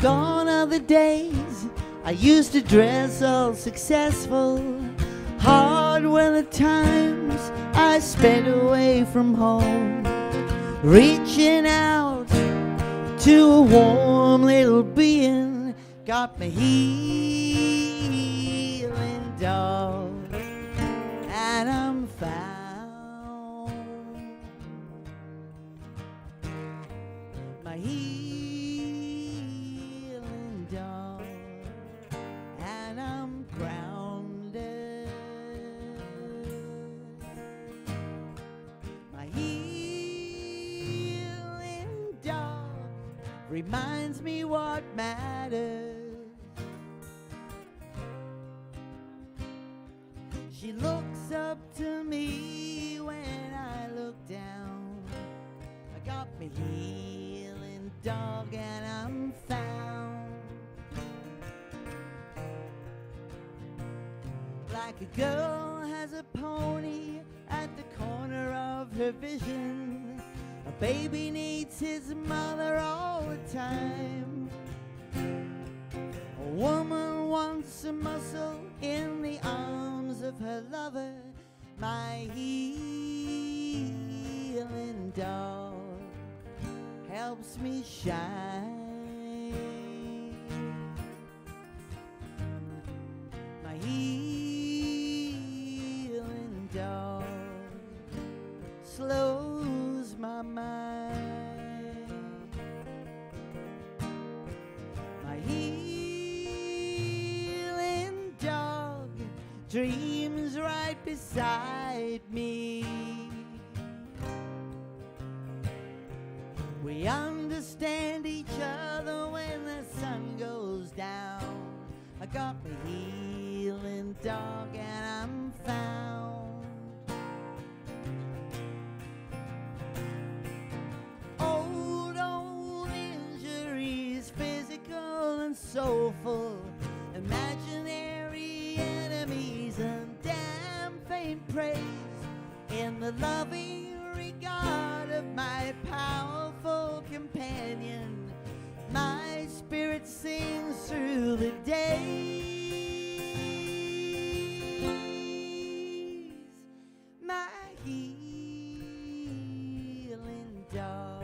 Gone are the days I used to dress all successful. Hard were the times I spent away from home, reaching out to a warm little being. Got me healing dog, and I'm found. My healing dog, and I'm grounded. My healing dog reminds me what matters. She looks up to me when I look down. I got me healing dog, and I'm found. Like a girl has a pony at the corner of her vision, a baby needs his mother all the time. A woman wants a muscle in the arms of her lover. My healing dog helps me shine. My healing dog slows my mind. My healing dog dreams right beside me. We understand each other when the sun goes down. I got my healing dog, and I'm found. Old injuries, physical and soulful, imaginary enemies and damn faint praise. In the loving regard of my powerful companion, my spirit sings through the days. My healing dog.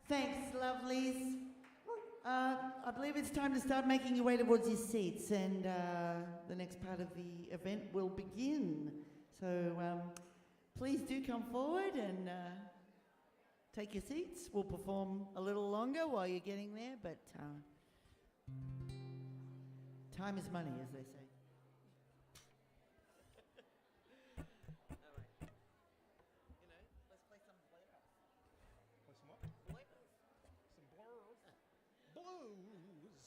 Thanks, lovelies. I believe it's time to start making your way towards your seats, and the next part of the event will begin. So Please do come forward and take your seats. We'll perform a little longer while you're getting there, but time is money, as they say. All right. You know, let's play some blues. Play some what? Blues. Some blues. Blues.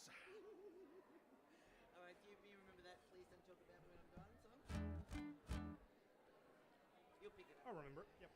All right, do you remember that Please Don't Talk About Me When I'm Gone song? You'll pick it up. I remember it, yep.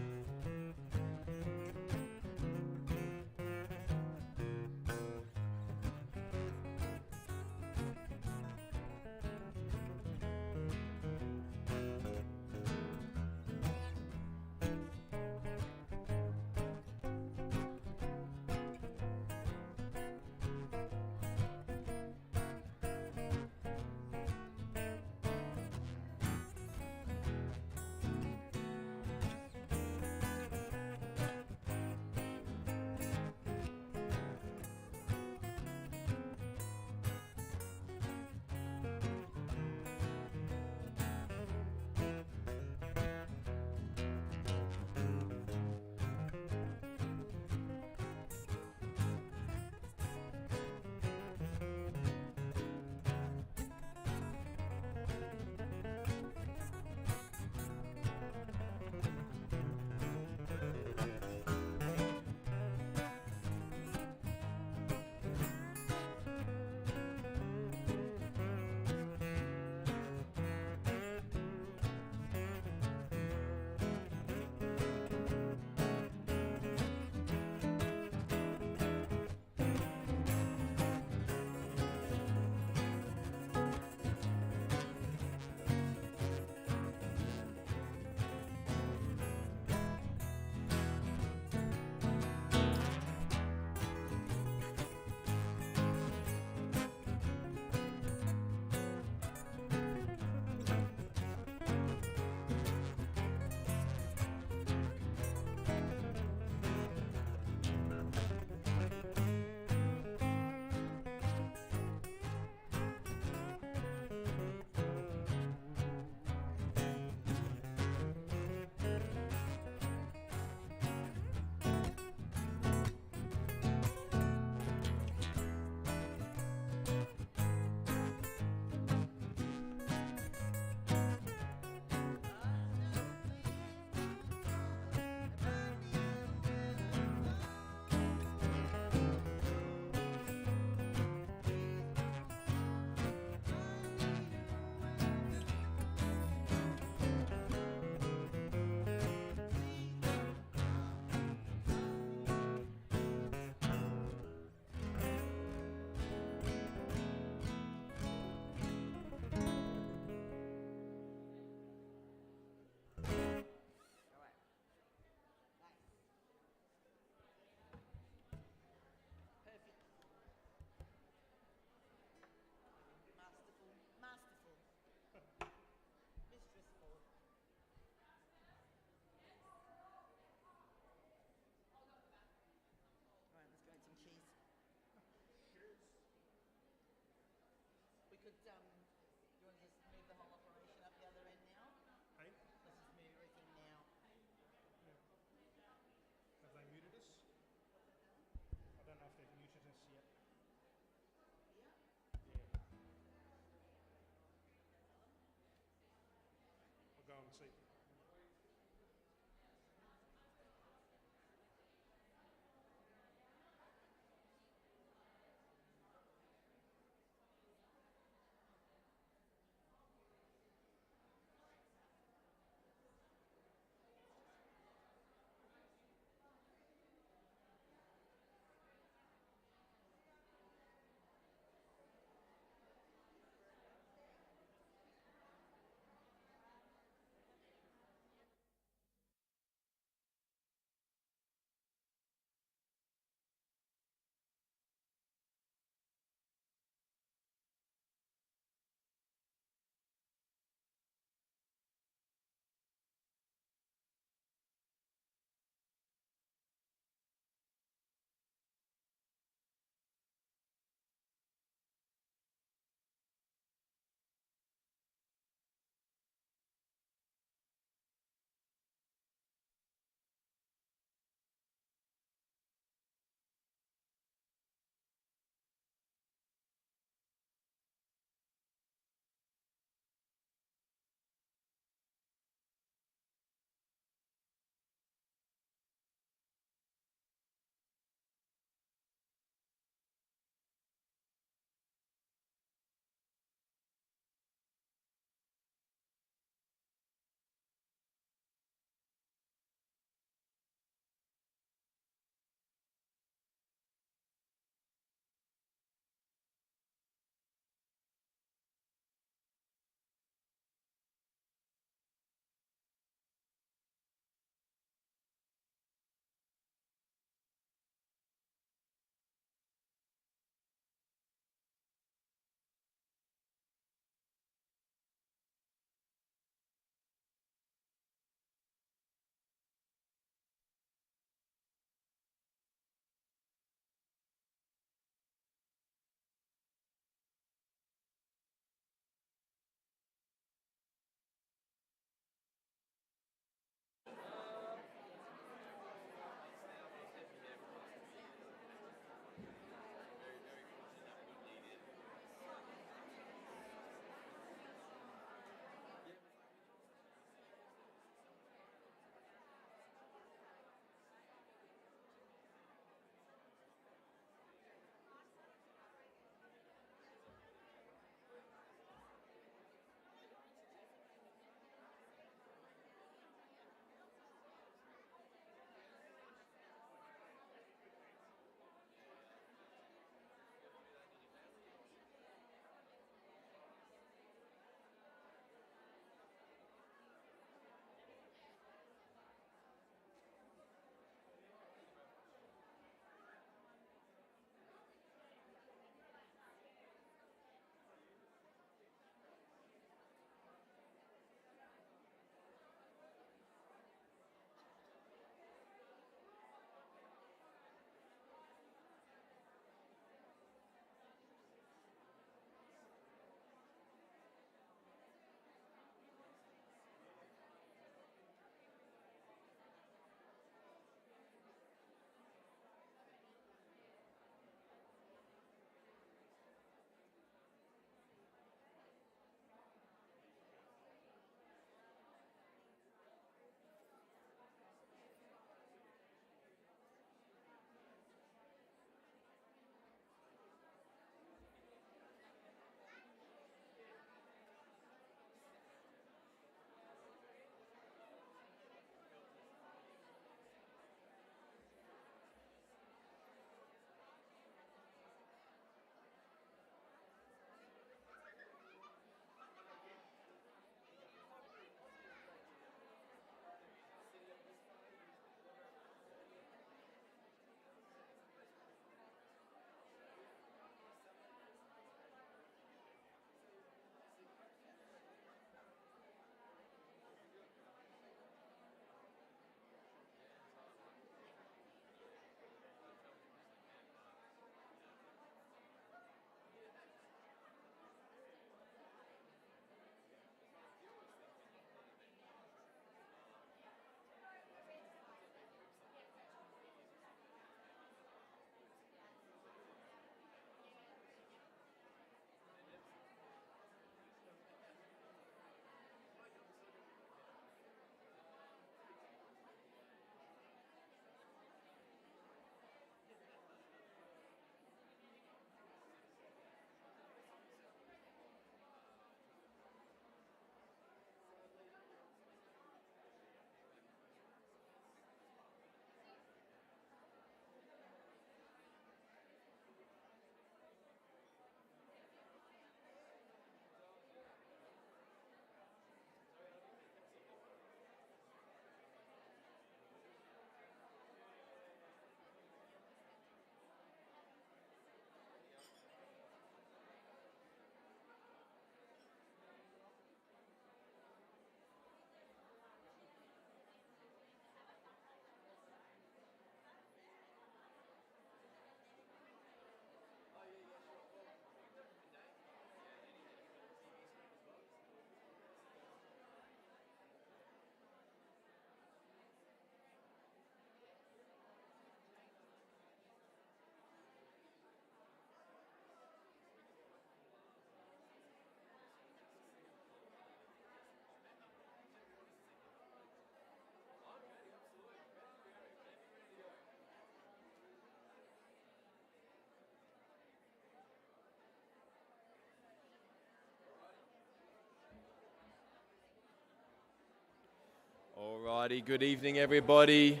Alrighty, good evening everybody.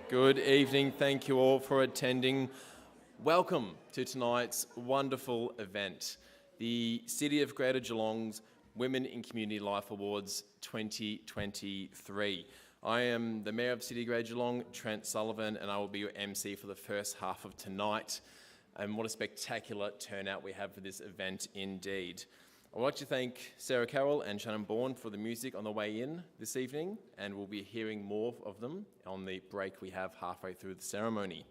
Good evening, thank you all for attending. Welcome to tonight's wonderful event, the City of Greater Geelong's Women in Community Life Awards 2023. I am the Mayor of City of Greater Geelong, Trent Sullivan, and I will be your MC for the first half of tonight. And what a spectacular turnout we have for this event indeed. I would like to thank Sarah Carroll and Shannon Bourne for the music on the way in this evening, and we'll be hearing more of them on the break we have halfway through the ceremony.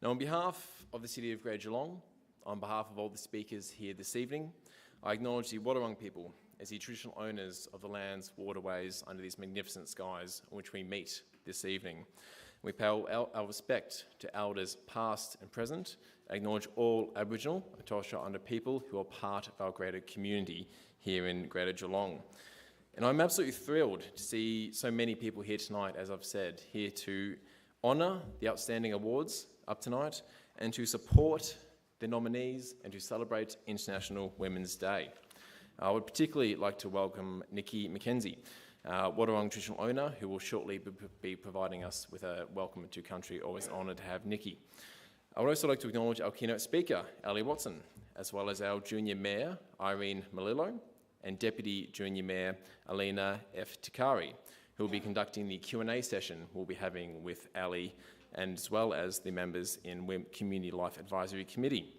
Now, on behalf of the City of Greater Geelong, on behalf of all the speakers here this evening, I acknowledge the Wurriki people as the traditional owners of the lands, waterways under these magnificent skies on which we meet this evening. We pay our respect to elders past and present, acknowledge all Aboriginal and Torres Strait Islander people who are part of our greater community here in Greater Geelong. And I'm absolutely thrilled to see so many people here tonight, as I've said, here to honour the outstanding awards up tonight and to support the nominees and to celebrate International Women's Day. I would particularly like to welcome Nikki McKenzie, Wadawurrung traditional owner, who will shortly be providing us with a welcome to country. Always honoured to have Nikki. I would also like to acknowledge our keynote speaker, Ally Watson, as well as our Junior Mayor, Irene Malillo, and Deputy Junior Mayor, Alina F. Tikari, who will be conducting the Q&A session we'll be having with Ally, and as well as the members in Community Life Advisory Committee.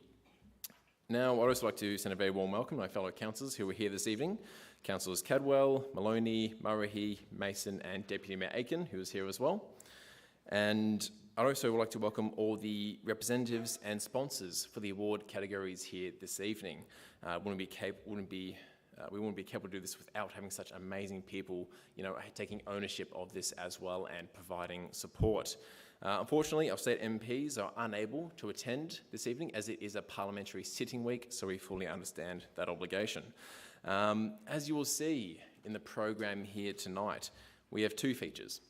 Now, I'd also like to send a very warm welcome to my fellow councillors who are here this evening. Councillors Cadwell, Maloney, Murrahy, Mason, and Deputy Mayor Aiken, who is here as well. And I'd also like to welcome all the representatives and sponsors for the award categories here this evening. We wouldn't be capable to do this without having such amazing people, taking ownership of this as well and providing support. Unfortunately, our state MPs are unable to attend this evening as it is a parliamentary sitting week, so we fully understand that obligation. As you will see in the program here tonight, we have two features.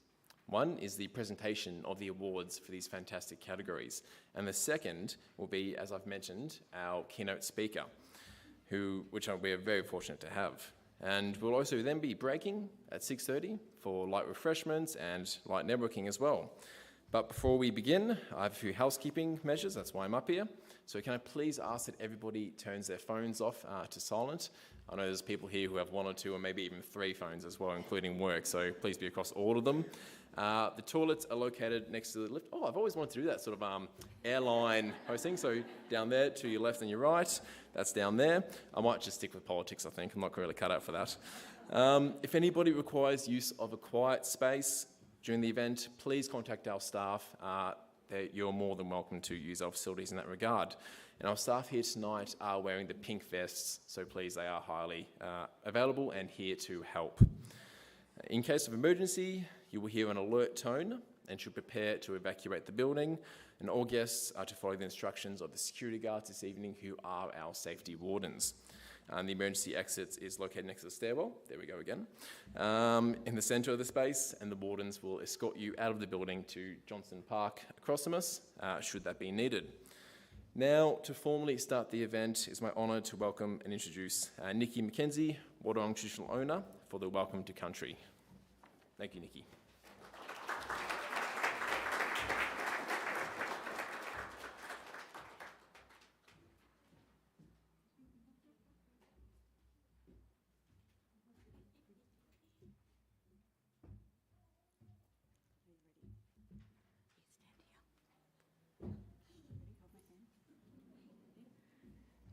One is the presentation of the awards for these fantastic categories, and the second will be, as I've mentioned, our keynote speaker, which we are very fortunate to have. And we'll also then be breaking at 6:30 for light refreshments and light networking as well. But before we begin, I have a few housekeeping measures, that's why I'm up here. So can I please ask that everybody turns their phones off to silent? I know there's people here who have one or two or maybe even three phones as well, including work, so please be across all of them. The toilets are located next to the lift. Oh, I've always wanted to do that sort of airline hosting. So down there to your left and your right, that's down there. I might just stick with politics, I think. I'm not really cut out for that. If anybody requires use of a quiet space during the event, please contact our staff. You're more than welcome to use our facilities in that regard. And our staff here tonight are wearing the pink vests, so please, they are highly available and here to help. In case of emergency, you will hear an alert tone and should prepare to evacuate the building. And all guests are to follow the instructions of the security guards this evening, who are our safety wardens. The emergency exit is located next to the stairwell. There we go again. In the centre of the space, and the wardens will escort you out of the building to Johnston Park across from us, should that be needed. Now, to formally start the event, it's my honour to welcome and introduce Nikki McKenzie, Wadawurrung traditional owner, for the Welcome to Country. Thank you, Nikki.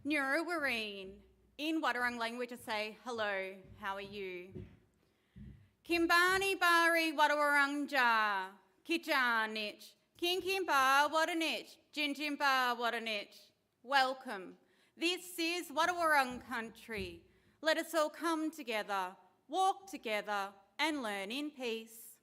Nurwareen. In Wadawurrung language, I say, hello, how are you? Kimbani bari Wadawurrung ja, kijanich, kinkimba wadanich, jinjimba wadanich. Welcome. This is Wadawurrung country. Let us all come together, walk together, and learn in peace.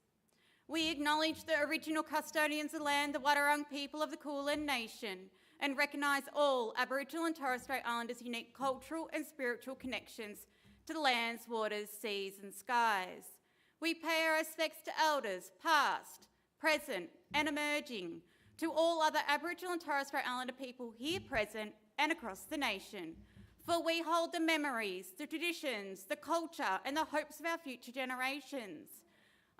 We acknowledge the original custodians of the land, the Wadawurrung people of the Kulin Nation, and recognise all Aboriginal and Torres Strait Islanders' unique cultural and spiritual connections to the lands, waters, seas and skies. We pay our respects to elders, past, present and emerging, to all other Aboriginal and Torres Strait Islander people here present and across the nation. For we hold the memories, the traditions, the culture and the hopes of our future generations.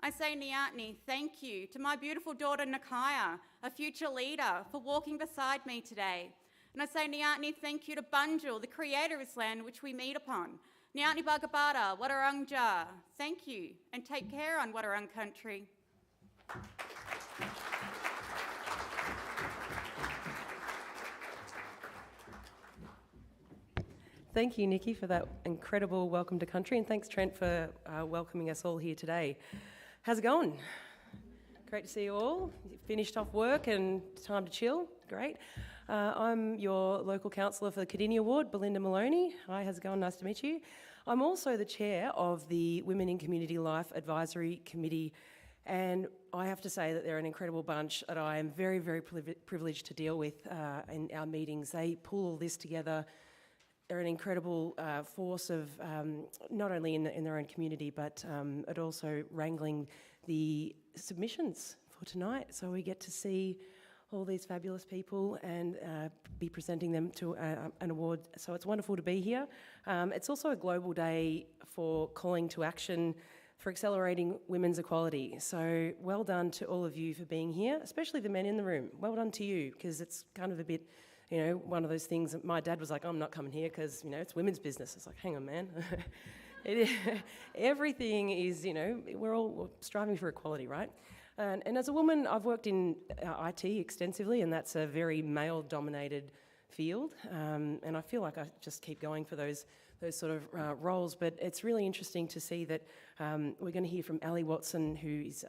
I say Niatni, thank you to my beautiful daughter Nakaya, a future leader, for walking beside me today. And I say Niatni, thank you to Bunjil, the creator of this land which we meet upon. Niatni Bagabata, Wadurungja, thank you, and take care on Wadurung country. Thank you, Nikki, for that incredible welcome to country, and thanks, Trent, for welcoming us all here today. How's it going? Great to see you all. You finished off work and time to chill. Great. I'm your local councillor for the Cardinia Ward, Belinda Maloney. Hi, how's it going? Nice to meet you. I'm also the chair of the Women in Community Life Advisory Committee, and I have to say that they're an incredible bunch that I am very, very privileged to deal with in our meetings. They pull all this together. They're an incredible force of not only in their own community, but at also wrangling the submissions for tonight. So we get to see all these fabulous people and be presenting them to an award. So it's wonderful to be here. It's also a global day for calling to action for accelerating women's equality. So well done to all of you for being here, especially the men in the room. Well done to you, because it's kind of a bit, you know, one of those things that my dad was like, I'm not coming here because, you know, it's women's business. It's like, hang on, man. Everything is, you know, we're all striving for equality, right? And as a woman, I've worked in IT extensively, and that's a very male-dominated field. And I feel like I just keep going for those sort of roles. But it's really interesting to see that we're going to hear from Ally Watson, who is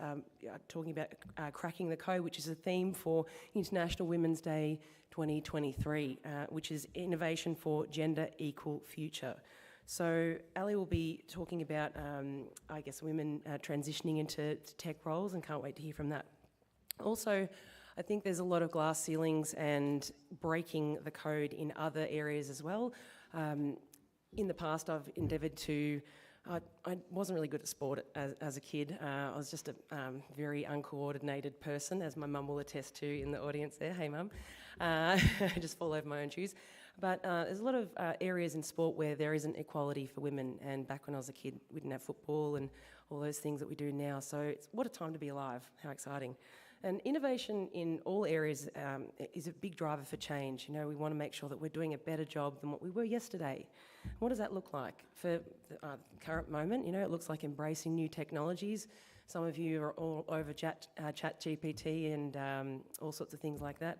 talking about cracking the code, which is a theme for International Women's Day 2023, which is innovation for gender equal future. So Ally will be talking about, I guess, women transitioning into tech roles, and can't wait to hear from that. Also, I think there's a lot of glass ceilings and breaking the code in other areas as well. In the past, I've endeavoured to, I wasn't really good at sport as a kid. I was just a very uncoordinated person, as my mum will attest to in the audience there. Hey, Mum. I just fall over my own shoes. But there's a lot of areas in sport where there isn't equality for women, and back when I was a kid, we didn't have football and all those things that we do now. So what a time to be alive. How exciting. And innovation in all areas is a big driver for change. You know, we want to make sure that we're doing a better job than what we were yesterday. What does that look like? For the current moment, you know, it looks like embracing new technologies. Some of you are all over chat GPT and all sorts of things like that.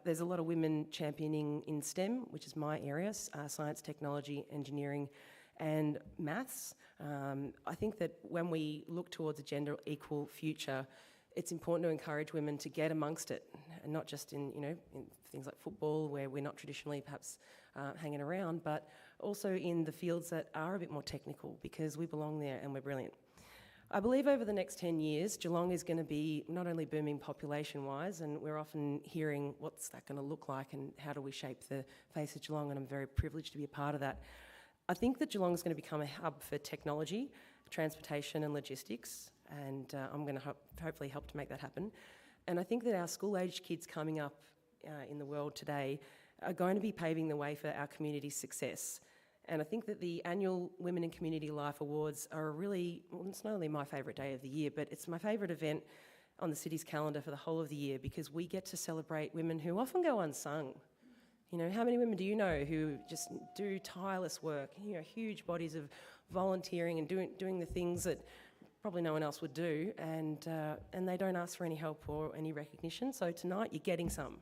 There's a lot of women championing in STEM, which is my area, science, technology, engineering, and maths. I think that when we look towards a gender equal future, it's important to encourage women to get amongst it, and not just in, you know, in things like football, where we're not traditionally perhaps hanging around, but also in the fields that are a bit more technical, because we belong there and we're brilliant. I believe over the next 10 years, Geelong is going to be not only booming population-wise, and we're often hearing what's that going to look like and how do we shape the face of Geelong, and I'm very privileged to be a part of that. I think that Geelong is going to become a hub for technology, transportation and logistics, and I'm going to hopefully help to make that happen. And I think that our school-aged kids coming up in the world today are going to be paving the way for our community's success. And I think that the annual Women in Community Life Awards are really, well, it's not only my favourite day of the year, but it's my favourite event on the city's calendar for the whole of the year, because we get to celebrate women who often go unsung. You know, how many women do you know who just do tireless work, you know, huge bodies of volunteering and doing the things that probably no one else would do, and they don't ask for any help or any recognition. So tonight you're getting some.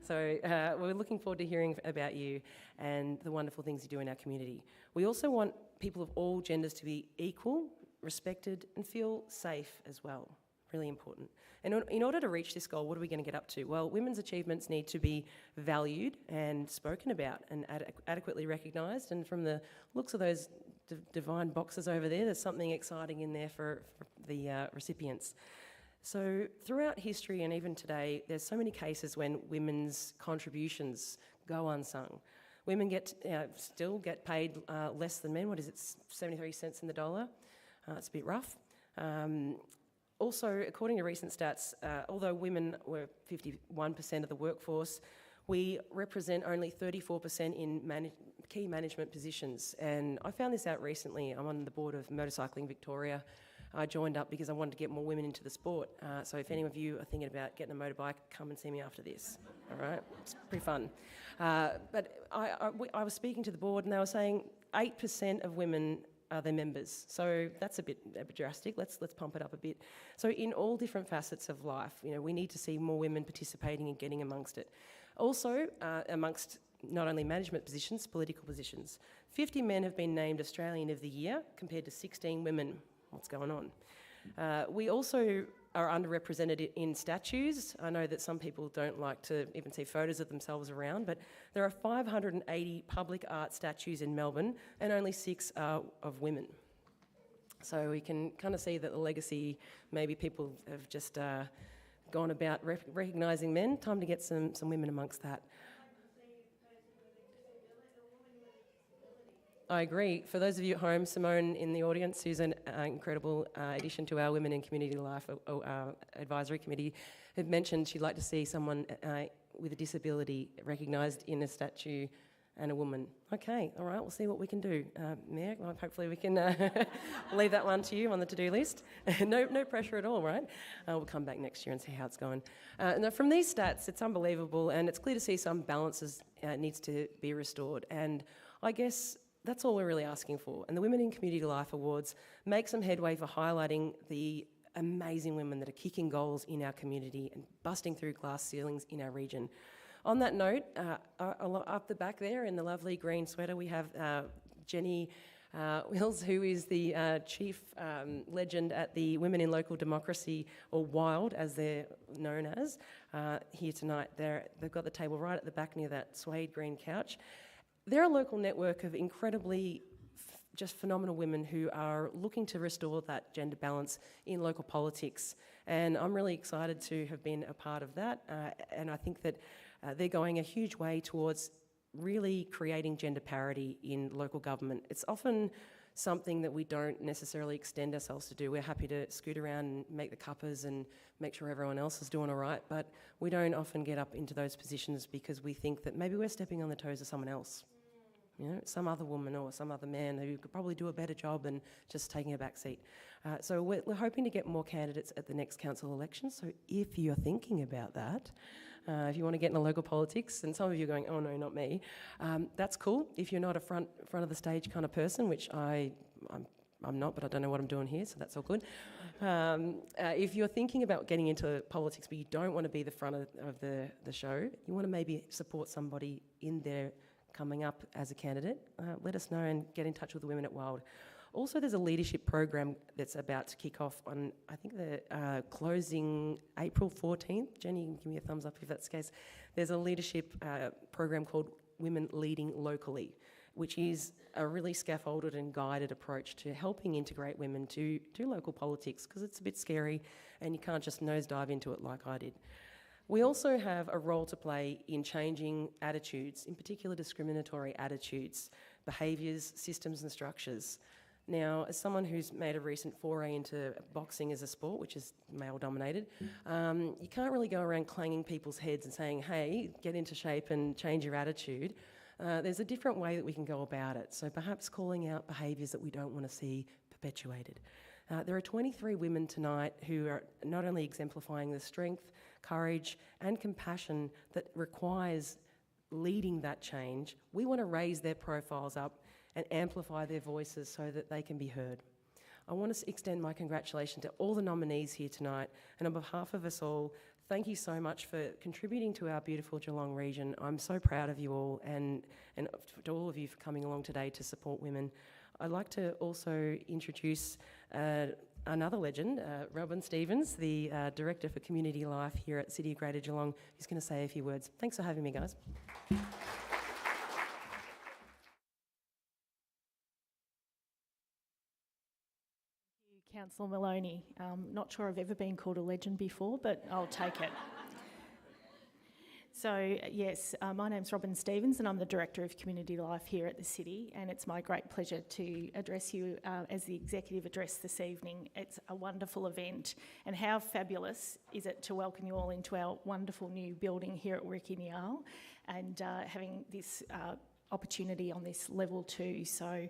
So we're looking forward to hearing about you and the wonderful things you do in our community. We also want people of all genders to be equal, respected, and feel safe as well. Really important. And in order to reach this goal, what are we going to get up to? Well, women's achievements need to be valued and spoken about and adequately recognised. And from the looks of those divine boxes over there, there's something exciting in there for the recipients. So throughout history and even today, there's so many cases when women's contributions go unsung. Women still get paid less than men. What is it, 73 cents in the dollar? It's a bit rough. Also, according to recent stats, although women were 51% of the workforce, we represent only 34% in key management positions. And I found this out recently. I'm on the board of Motorcycling Victoria, I joined up because I wanted to get more women into the sport. So if any of you are thinking about getting a motorbike, come and see me after this. All right, it's pretty fun. But I was speaking to the board, and they were saying 8% of women are their members. So that's a bit drastic. Let's pump it up a bit. So in all different facets of life, we need to see more women participating and getting amongst it. Also, amongst not only management positions, political positions. 50 men have been named Australian of the Year compared to 16 women. What's going on? We also are underrepresented in statues. I know that some people don't like to even see photos of themselves around, but there are 580 public art statues in Melbourne and only 6 are of women. So we can kind of see that the legacy, maybe people have just gone about recognising men. Time to get some women amongst that. I agree. For those of you at home, Simone in the audience, who's an incredible addition to our Women in Community Life Advisory Committee, had mentioned she'd like to see someone with a disability recognised in a statue and a woman. Okay, all right, we'll see what we can do. Mayor, well, hopefully we can leave that one to you on the to-do list. No pressure at all, right? We'll come back next year and see how it's going. Now, from these stats, it's unbelievable, and it's clear to see some balances needs to be restored. And I guess that's all we're really asking for. And the Women in Community Life Awards make some headway for highlighting the amazing women that are kicking goals in our community and busting through glass ceilings in our region. On that note, up the back there in the lovely green sweater, we have Jenny Wills, who is the chief legend at the Women in Local Democracy, or WILD as they're known as, here tonight. They've got the table right at the back near that suede green couch. They're a local network of incredibly just phenomenal women who are looking to restore that gender balance in local politics. And I'm really excited to have been a part of that. And I think that they're going a huge way towards really creating gender parity in local government. It's often something that we don't necessarily extend ourselves to do. We're happy to scoot around and make the cuppers and make sure everyone else is doing all right, but we don't often get up into those positions because we think that maybe we're stepping on the toes of someone else. Some other woman or some other man who could probably do a better job than just taking a back seat. So we're hoping to get more candidates at the next council election. So if you're thinking about that, if you want to get into local politics, and some of you are going, oh no, not me, that's cool. If you're not a front of the stage kind of person, which I'm not, but I don't know what I'm doing here, so that's all good. If you're thinking about getting into politics but you don't want to be the front of the show, you want to maybe support somebody in there coming up as a candidate, let us know and get in touch with the Women at WILD. Also, there's a leadership program that's about to kick off on, I think, the closing April 14th. Jenny, give me a thumbs up if that's the case. There's a leadership program called Women Leading Locally, which is a really scaffolded and guided approach to helping integrate women to local politics, because it's a bit scary and you can't just nosedive into it like I did. We also have a role to play in changing attitudes, in particular discriminatory attitudes, behaviours, systems and structures. Now, as someone who's made a recent foray into boxing as a sport, which is male-dominated, you can't really go around clanging people's heads and saying, hey, get into shape and change your attitude. There's a different way that we can go about it. So perhaps calling out behaviours that we don't want to see perpetuated. There are 23 women tonight who are not only exemplifying the strength, courage and compassion that requires leading that change. We want to raise their profiles up and amplify their voices so that they can be heard. I want to extend my congratulations to all the nominees here tonight, and on behalf of us all, thank you so much for contributing to our beautiful Geelong region. I'm so proud of you all and to all of you for coming along today to support women. I'd like to also introduce another legend, Robin Stevens, the Director for Community Life here at City of Greater Geelong, who's going to say a few words. Thanks for having me, guys. Councillor Maloney. Not sure I've ever been called a legend before, but I'll take it. So, yes, my name's Robin Stevens and I'm the Director of Community Life here at the City, and it's my great pleasure to address you as the Executive Address this evening. It's a wonderful event, and how fabulous is it to welcome you all into our wonderful new building here at Wurriki Nyal, and having this opportunity on this level too, so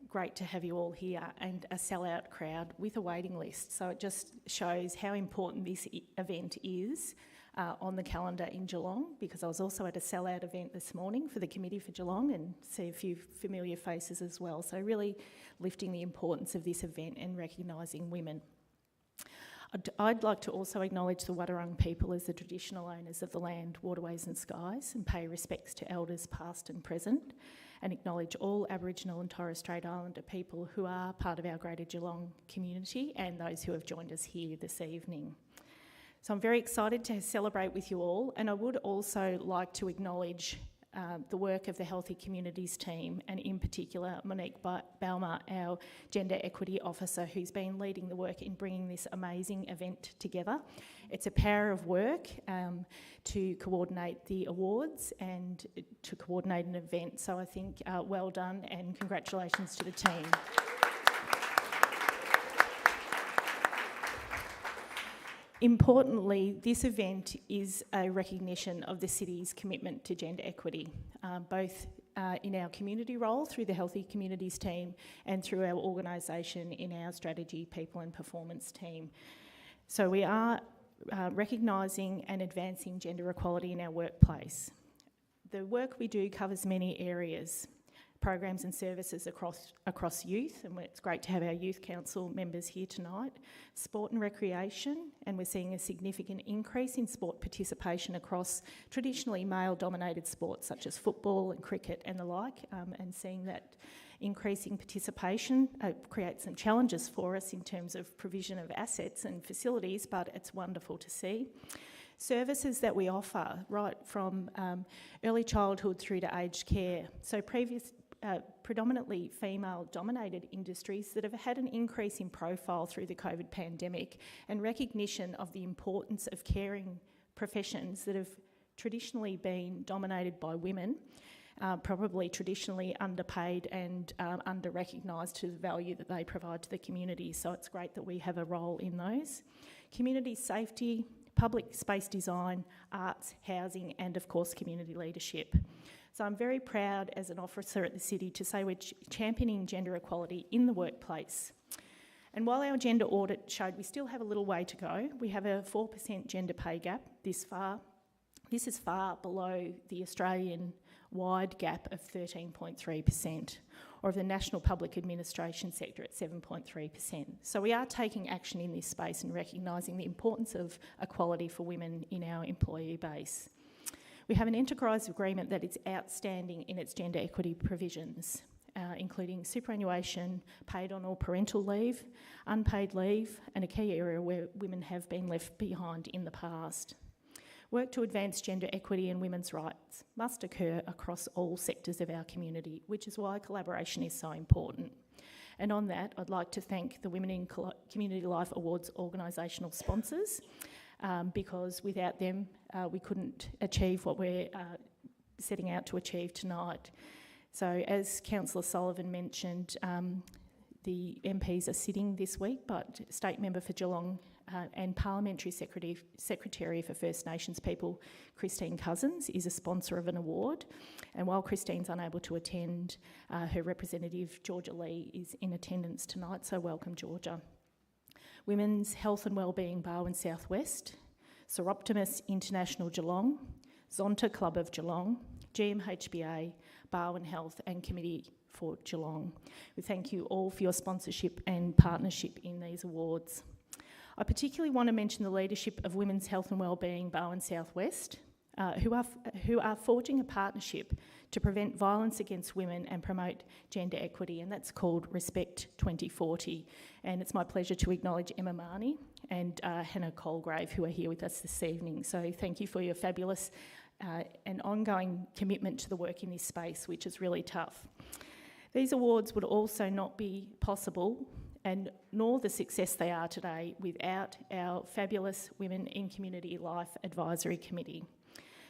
great to have you all here, and a sellout crowd with a waiting list. So it just shows how important this event is on the calendar in Geelong, because I was also at a sellout event this morning for the committee for Geelong and see a few familiar faces as well. So really lifting the importance of this event and recognising women. I'd like to also acknowledge the Wadawurrung people as the traditional owners of the land, waterways and skies, and pay respects to elders past and present, and acknowledge all Aboriginal and Torres Strait Islander people who are part of our Greater Geelong community and those who have joined us here this evening. So I'm very excited to celebrate with you all, and I would also like to acknowledge the work of the Healthy Communities team, and in particular Monique Balmer, our Gender Equity Officer, who's been leading the work in bringing this amazing event together. It's a power of work to coordinate the awards and to coordinate an event, so I think well done and congratulations to the team. Importantly, this event is a recognition of the city's commitment to gender equity, both in our community role through the Healthy Communities team and through our organisation in our strategy, people and performance team. So we are recognising and advancing gender equality in our workplace. The work we do covers many areas, programs and services across youth, and it's great to have our Youth Council members here tonight, sport and recreation, and we're seeing a significant increase in sport participation across traditionally male-dominated sports such as football and cricket and the like, and seeing that increasing participation creates some challenges for us in terms of provision of assets and facilities, but it's wonderful to see. Services that we offer, right from early childhood through to aged care. So predominantly female-dominated industries that have had an increase in profile through the COVID pandemic, and recognition of the importance of caring professions that have traditionally been dominated by women, probably traditionally underpaid and under-recognised to the value that they provide to the community. So it's great that we have a role in those. Community safety, public space design, arts, housing, and of course community leadership. So I'm very proud as an officer at the city to say we're championing gender equality in the workplace. And while our gender audit showed we still have a little way to go, we have a 4% gender pay gap this far. This is far below the Australian-wide gap of 13.3%, or of the national public administration sector at 7.3%. So we are taking action in this space and recognising the importance of equality for women in our employee base. We have an enterprise agreement that is outstanding in its gender equity provisions, including superannuation, paid on or parental leave, unpaid leave, and a key area where women have been left behind in the past. Work to advance gender equity and women's rights must occur across all sectors of our community, which is why collaboration is so important. And on that, I'd like to thank the Women in Community Life Awards organisational sponsors, because without them we couldn't achieve what we're setting out to achieve tonight. So as Councillor Sullivan mentioned, the MPs are sitting this week, but State Member for Geelong and Parliamentary Secretary for First Nations people, Christine Cousins, is a sponsor of an award. And while Christine's unable to attend, her representative, Georgia Lee, is in attendance tonight, so welcome, Georgia. Women's Health and Wellbeing Barwon South West, Soroptimus International Geelong, Zonta Club of Geelong, GMHBA, Barwon Health and Committee for Geelong. We thank you all for your sponsorship and partnership in these awards. I particularly want to mention the leadership of Women's Health and Wellbeing Barwon South West, who are forging a partnership to prevent violence against women and promote gender equity, and that's called Respect 2040. And it's my pleasure to acknowledge Emma Marnie and Hannah Colgrave, who are here with us this evening. So thank you for your fabulous and ongoing commitment to the work in this space, which is really tough. These awards would also not be possible, and nor the success they are today, without our fabulous Women in Community Life Advisory Committee.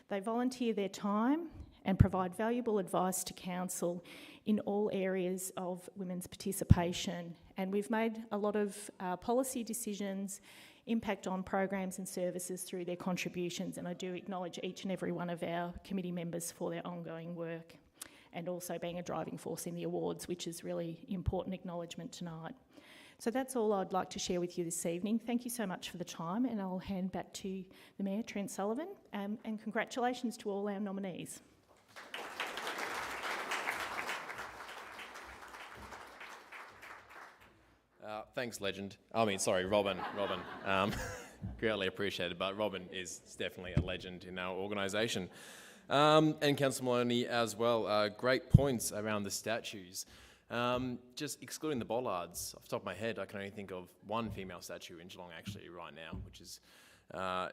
They volunteer their time and provide valuable advice to Council in all areas of women's participation. And we've made a lot of policy decisions, impact on programs and services through their contributions, and I do acknowledge each and every one of our committee members for their ongoing work. and also being a driving force in the awards, which is really important acknowledgement tonight. So that's all I'd like to share with you this evening. Thank you so much for the time, and I'll hand back to the Mayor, Trent Sullivan, and congratulations to all our nominees. Thanks, legend. Robin. Greatly appreciated, but Robin is definitely a legend in our organisation. And Councillor Maloney as well. Great points around the statues. Just excluding the bollards, off the top of my head, I can only think of one female statue in Geelong actually right now, which is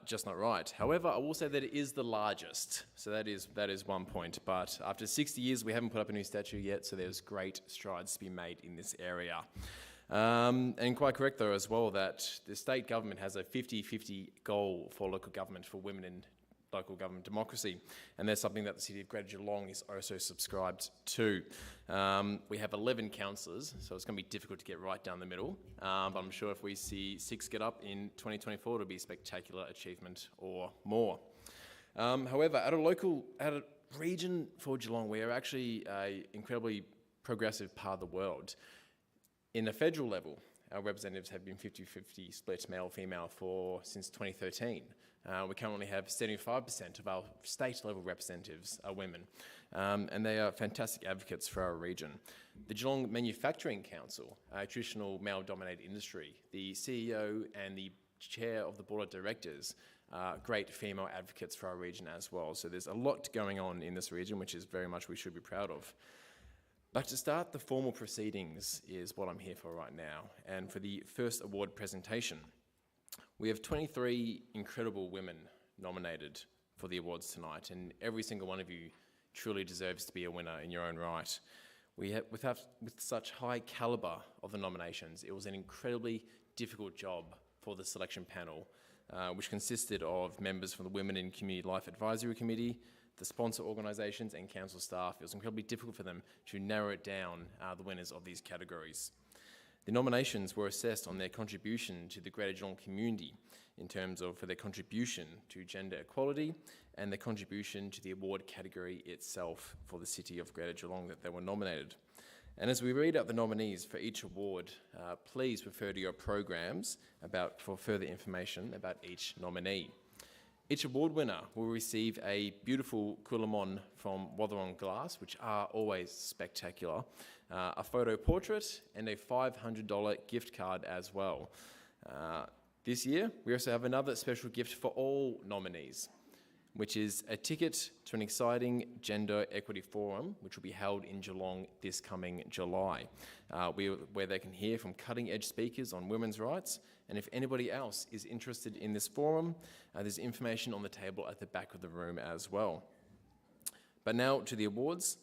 just not right. However, I will say that it is the largest, so that is 1 point. But after 60 years, we haven't put up a new statue yet, so there's great strides to be made in this area. And quite correct though as well that the state government has a 50-50 goal for local government, for women in local government democracy, and that's something that the City of Greater Geelong is also subscribed to. We have 11 councillors, so it's going to be difficult to get right down the middle, but I'm sure if we see 6 get up in 2024, it'll be a spectacular achievement or more. However, at a region for Geelong, we are actually an incredibly progressive part of the world. In the federal level, our representatives have been 50-50 split male-female since 2013. We currently have 75% of our state-level representatives are women, and they are fantastic advocates for our region. The Geelong Manufacturing Council, a traditional male-dominated industry, the CEO and the chair of the board of directors are great female advocates for our region as well. So there's a lot going on in this region, which is very much we should be proud of. But to start the formal proceedings is what I'm here for right now. And for the first award presentation, we have 23 incredible women nominated for the awards tonight, and every single one of you truly deserves to be a winner in your own right. With such high calibre of the nominations, it was an incredibly difficult job for the selection panel, which consisted of members from the Women in Community Life Advisory Committee, the sponsor organisations and council staff. It was incredibly difficult for them to narrow it down, the winners of these categories. The nominations were assessed on their contribution to the Greater Geelong community in terms of for their contribution to gender equality and their contribution to the award category itself for the City of Greater Geelong that they were nominated. And as we read out the nominees for each award, please refer to your programs for further information about each nominee. Each award winner will receive a beautiful Coolamon from Wotherong Glass, which are always spectacular, a photo portrait, and a $500 gift card as well. This year, we also have another special gift for all nominees, which is a ticket to an exciting gender equity forum, which will be held in Geelong this coming July, where they can hear from cutting-edge speakers on women's rights. And if anybody else is interested in this forum, there's information on the table at the back of the room as well. But now to the awards.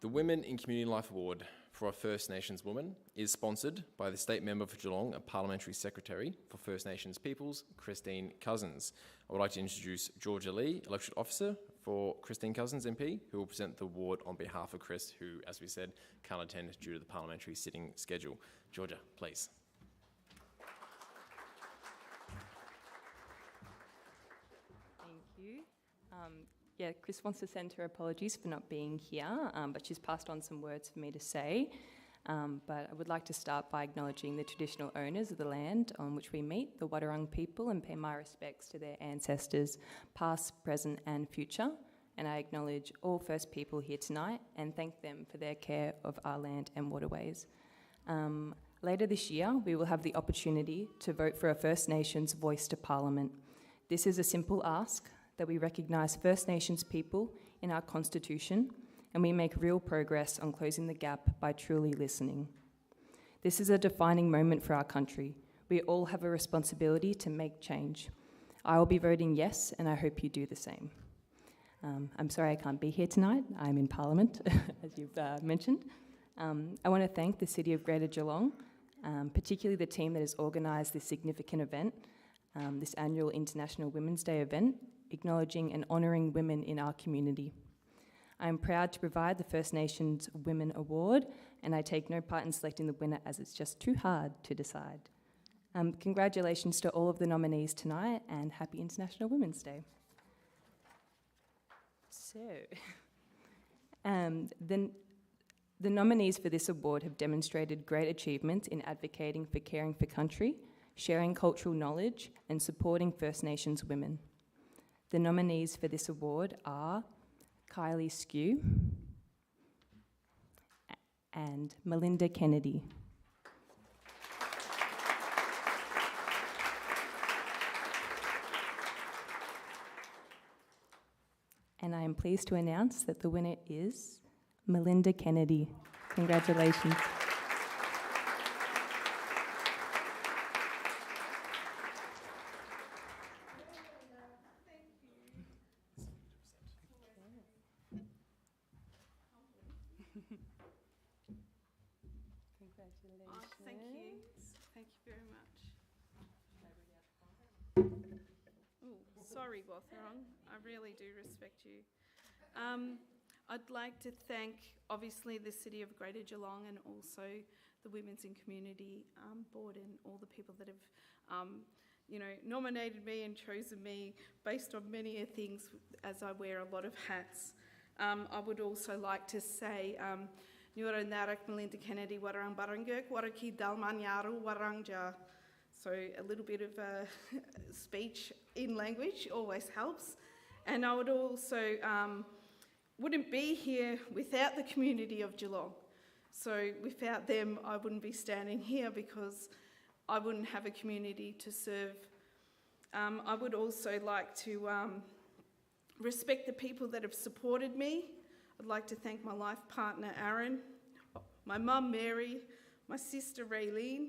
The Women in Community Life Award for a First Nations woman is sponsored by the State Member for Geelong, a Parliamentary Secretary for First Nations Peoples, Christine Cousins. I would like to introduce Georgia Lee, Elected Officer for Christine Cousins MP, who will present the award on behalf of Chris, who, as we said, can't attend due to the parliamentary sitting schedule. Georgia, please. Chris wants to send her apologies for not being here, but she's passed on some words for me to say. But I would like to start by acknowledging the traditional owners of the land on which we meet, the Wadawurrung people, and pay my respects to their ancestors, past, present and future. And I acknowledge all First people here tonight and thank them for their care of our land and waterways. Later this year, we will have the opportunity to vote for a First Nations voice to Parliament. This is a simple ask, that we recognise First Nations people in our Constitution and we make real progress on closing the gap by truly listening. This is a defining moment for our country. We all have a responsibility to make change. I will be voting yes, and I hope you do the same. I'm sorry I can't be here tonight. I'm in Parliament, as you've mentioned. I want to thank the City of Greater Geelong, particularly the team that has organised this significant event, this annual International Women's Day event, acknowledging and honouring women in our community. I am proud to provide the First Nations Women Award, and I take no part in selecting the winner as it's just too hard to decide. Congratulations to all of the nominees tonight, and happy International Women's Day. So, The nominees for this award have demonstrated great achievements in advocating for caring for country, sharing cultural knowledge, and supporting First Nations women. The nominees for this award are Kylie Skew and Melinda Kennedy. And I am pleased to announce that the winner is Melinda Kennedy. Congratulations. Oh, thank you. Thank you very much. Oh, sorry, Bothrong. I really do respect you. I'd like to thank, obviously, the City of Greater Geelong and also the Women's and Community Board and all the people that have, nominated me and chosen me based on many things as I wear a lot of hats. I would also like to say, Nyora Narak Melinda Kennedy Warang Baranguk Wurriki Nyal Warangja. So a little bit of speech in language always helps. And I would also wouldn't be here without the community of Geelong. So without them, I wouldn't be standing here because I wouldn't have a community to serve. I would also like to respect the people that have supported me. I'd like to thank my life partner, Aaron, my mum, Mary, my sister, Raylene,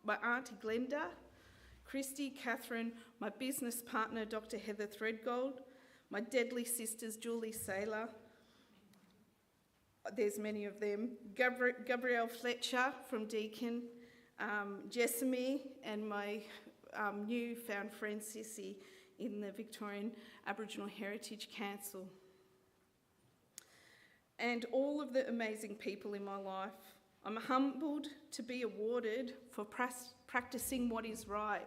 my auntie, Glenda, Christy, Catherine, my business partner, Dr. Heather Threadgold, my deadly sisters, Julie Saylor, there's many of them, Gabrielle Fletcher from Deakin, Jessamy, and my newfound friend, Sissy, in the Victorian Aboriginal Heritage Council. And all of the amazing people in my life. I'm humbled to be awarded for practicing what is right.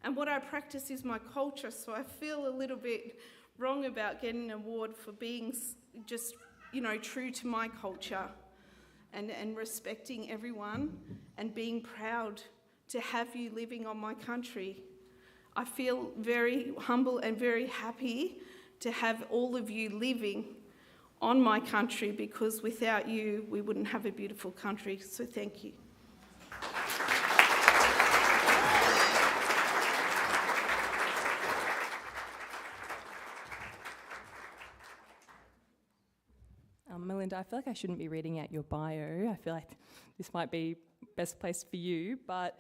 And what I practice is my culture, so I feel a little bit wrong about getting an award for being just, true to my culture and respecting everyone and being proud to have you living on my country. I feel very humble and very happy to have all of you living on my country, because without you, we wouldn't have a beautiful country. So thank you. Melinda, I feel like I shouldn't be reading out your bio. I feel like this might be best place for you, but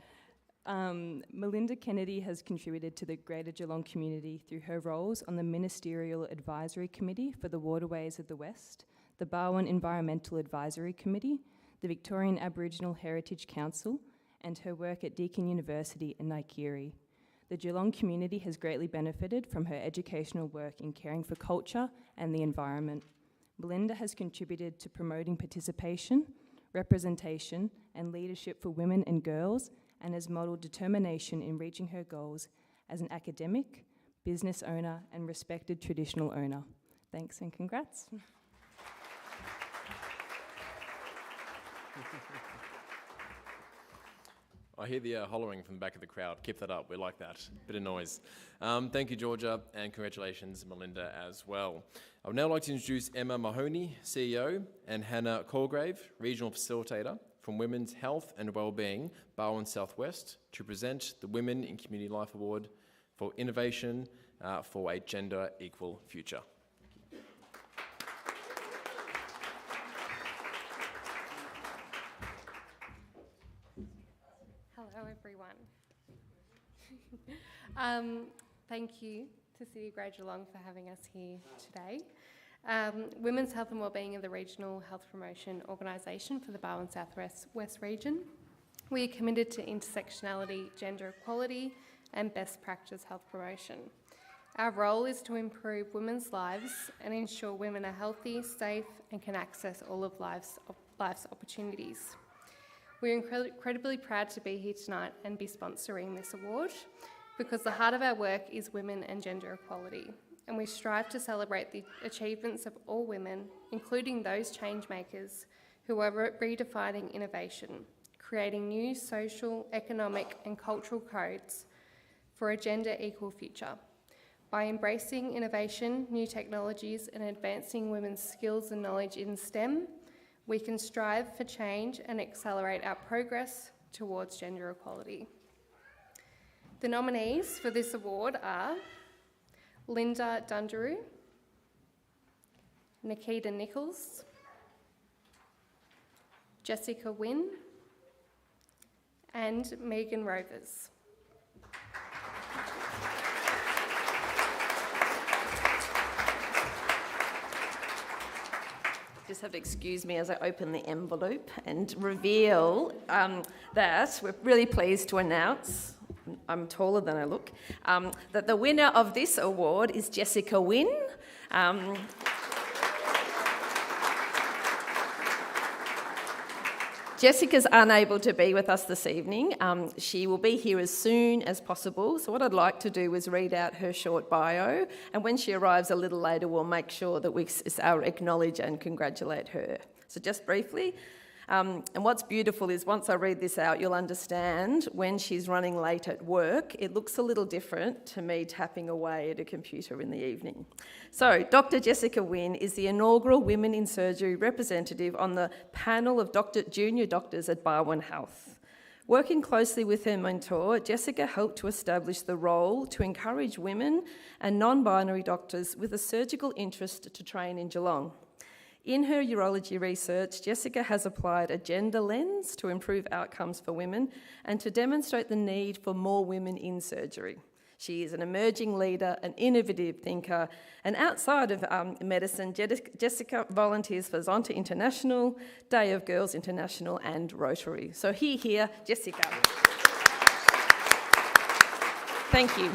Melinda Kennedy has contributed to the Greater Geelong community through her roles on the Ministerial Advisory Committee for the Waterways of the West, the Barwon Environmental Advisory Committee, the Victorian Aboriginal Heritage Council, and her work at Deakin University in Naikiri. The Geelong community has greatly benefited from her educational work in caring for culture and the environment. Melinda has contributed to promoting participation, representation, and leadership for women and girls, and has modelled determination in reaching her goals as an academic, business owner, and respected traditional owner. Thanks and congrats. I hear the hollering from the back of the crowd. Keep that up, we like that. Bit of noise. Thank you, Georgia, and congratulations, Melinda, as well. I would now like to introduce Emma Mahoney, CEO, and Hannah Colgrave, Regional Facilitator from Women's Health and Wellbeing, Barwon Southwest, to present the Women in Community Life Award for Innovation for a Gender Equal Future. Hello, everyone. Thank you to City of Greater Geelong for having us here today. Women's Health and Wellbeing are the regional health promotion organisation for the Barwon Southwest region. We are committed to intersectionality, gender equality and best practice health promotion. Our role is to improve women's lives and ensure women are healthy, safe and can access all of life's opportunities. We're incredibly proud to be here tonight and be sponsoring this award because the heart of our work is women and gender equality. and we strive to celebrate the achievements of all women, including those change makers who are redefining innovation, creating new social, economic and cultural codes for a gender-equal future. By embracing innovation, new technologies and advancing women's skills and knowledge in STEM, we can strive for change and accelerate our progress towards gender equality. The nominees for this award are Linda Dundaroo, Nikita Nichols, Jessica Wynne, and Megan Rovers. Just have to excuse me as I open the envelope and reveal that we're really pleased to announce, I'm taller than I look, that the winner of this award is Jessica Wynne. Jessica's unable to be with us this evening. She will be here as soon as possible. So what I'd like to do is read out her short bio, and when she arrives a little later, we'll make sure that we acknowledge and congratulate her. So just briefly, and what's beautiful is once I read this out, you'll understand when she's running late at work, it looks a little different to me tapping away at a computer in the evening. So Dr. Jessica Wynne is the inaugural Women in Surgery representative on the panel of junior doctors at Barwon Health. Working closely with her mentor, Jessica helped to establish the role to encourage women and non-binary doctors with a surgical interest to train in Geelong. In her urology research, Jessica has applied a gender lens to improve outcomes for women and to demonstrate the need for more women in surgery. She is an emerging leader, an innovative thinker, and outside of medicine, Jessica volunteers for Zonta International, Day of Girls International and Rotary. So here, Jessica. Thank you.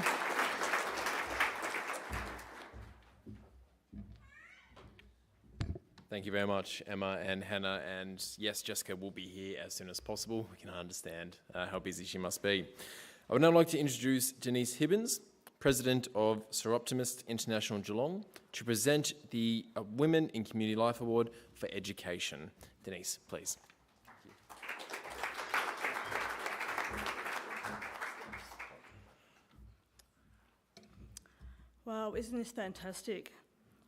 Thank you very much, Emma and Hannah. And yes, Jessica will be here as soon as possible. We can understand how busy she must be. I would now like to introduce Denise Hibbins, President of Seroptimist International Geelong, to present the Women in Community Life Award for Education. Denise, please. Wow, isn't this fantastic?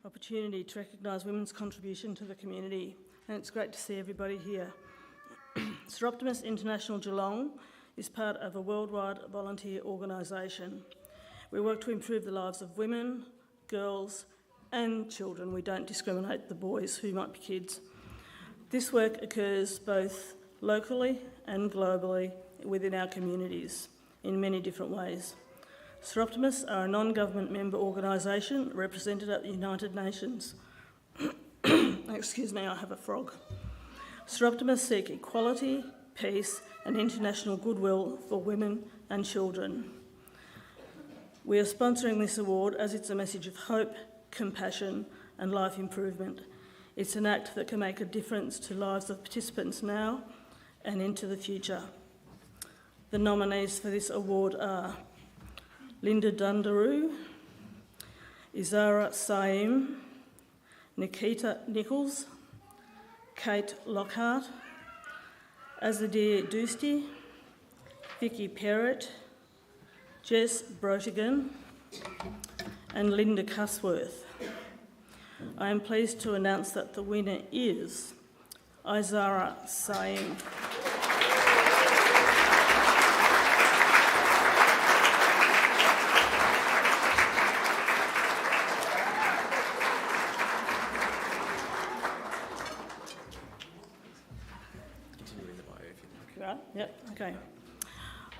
Opportunity to recognise women's contribution to the community, and it's great to see everybody here. Seroptimist International Geelong is part of a worldwide volunteer organisation. We work to improve the lives of women, girls and children. We don't discriminate the boys who might be kids. This work occurs both locally and globally within our communities in many different ways. Seroptimists are a non-government member organisation represented at the United Nations. Excuse me, I have a frog. Seroptimists seek equality, peace and international goodwill for women and children. We are sponsoring this award as it's a message of hope, compassion and life improvement. It's an act that can make a difference to lives of participants now and into the future. The nominees for this award are Linda Dundaroo, Izara Saim, Nikita Nichols, Kate Lockhart, Azadir Doosty, Vicky Perrott, Jess Brotigan and Linda Cusworth. I am pleased to announce that the winner is Izara Saim. Yep, okay.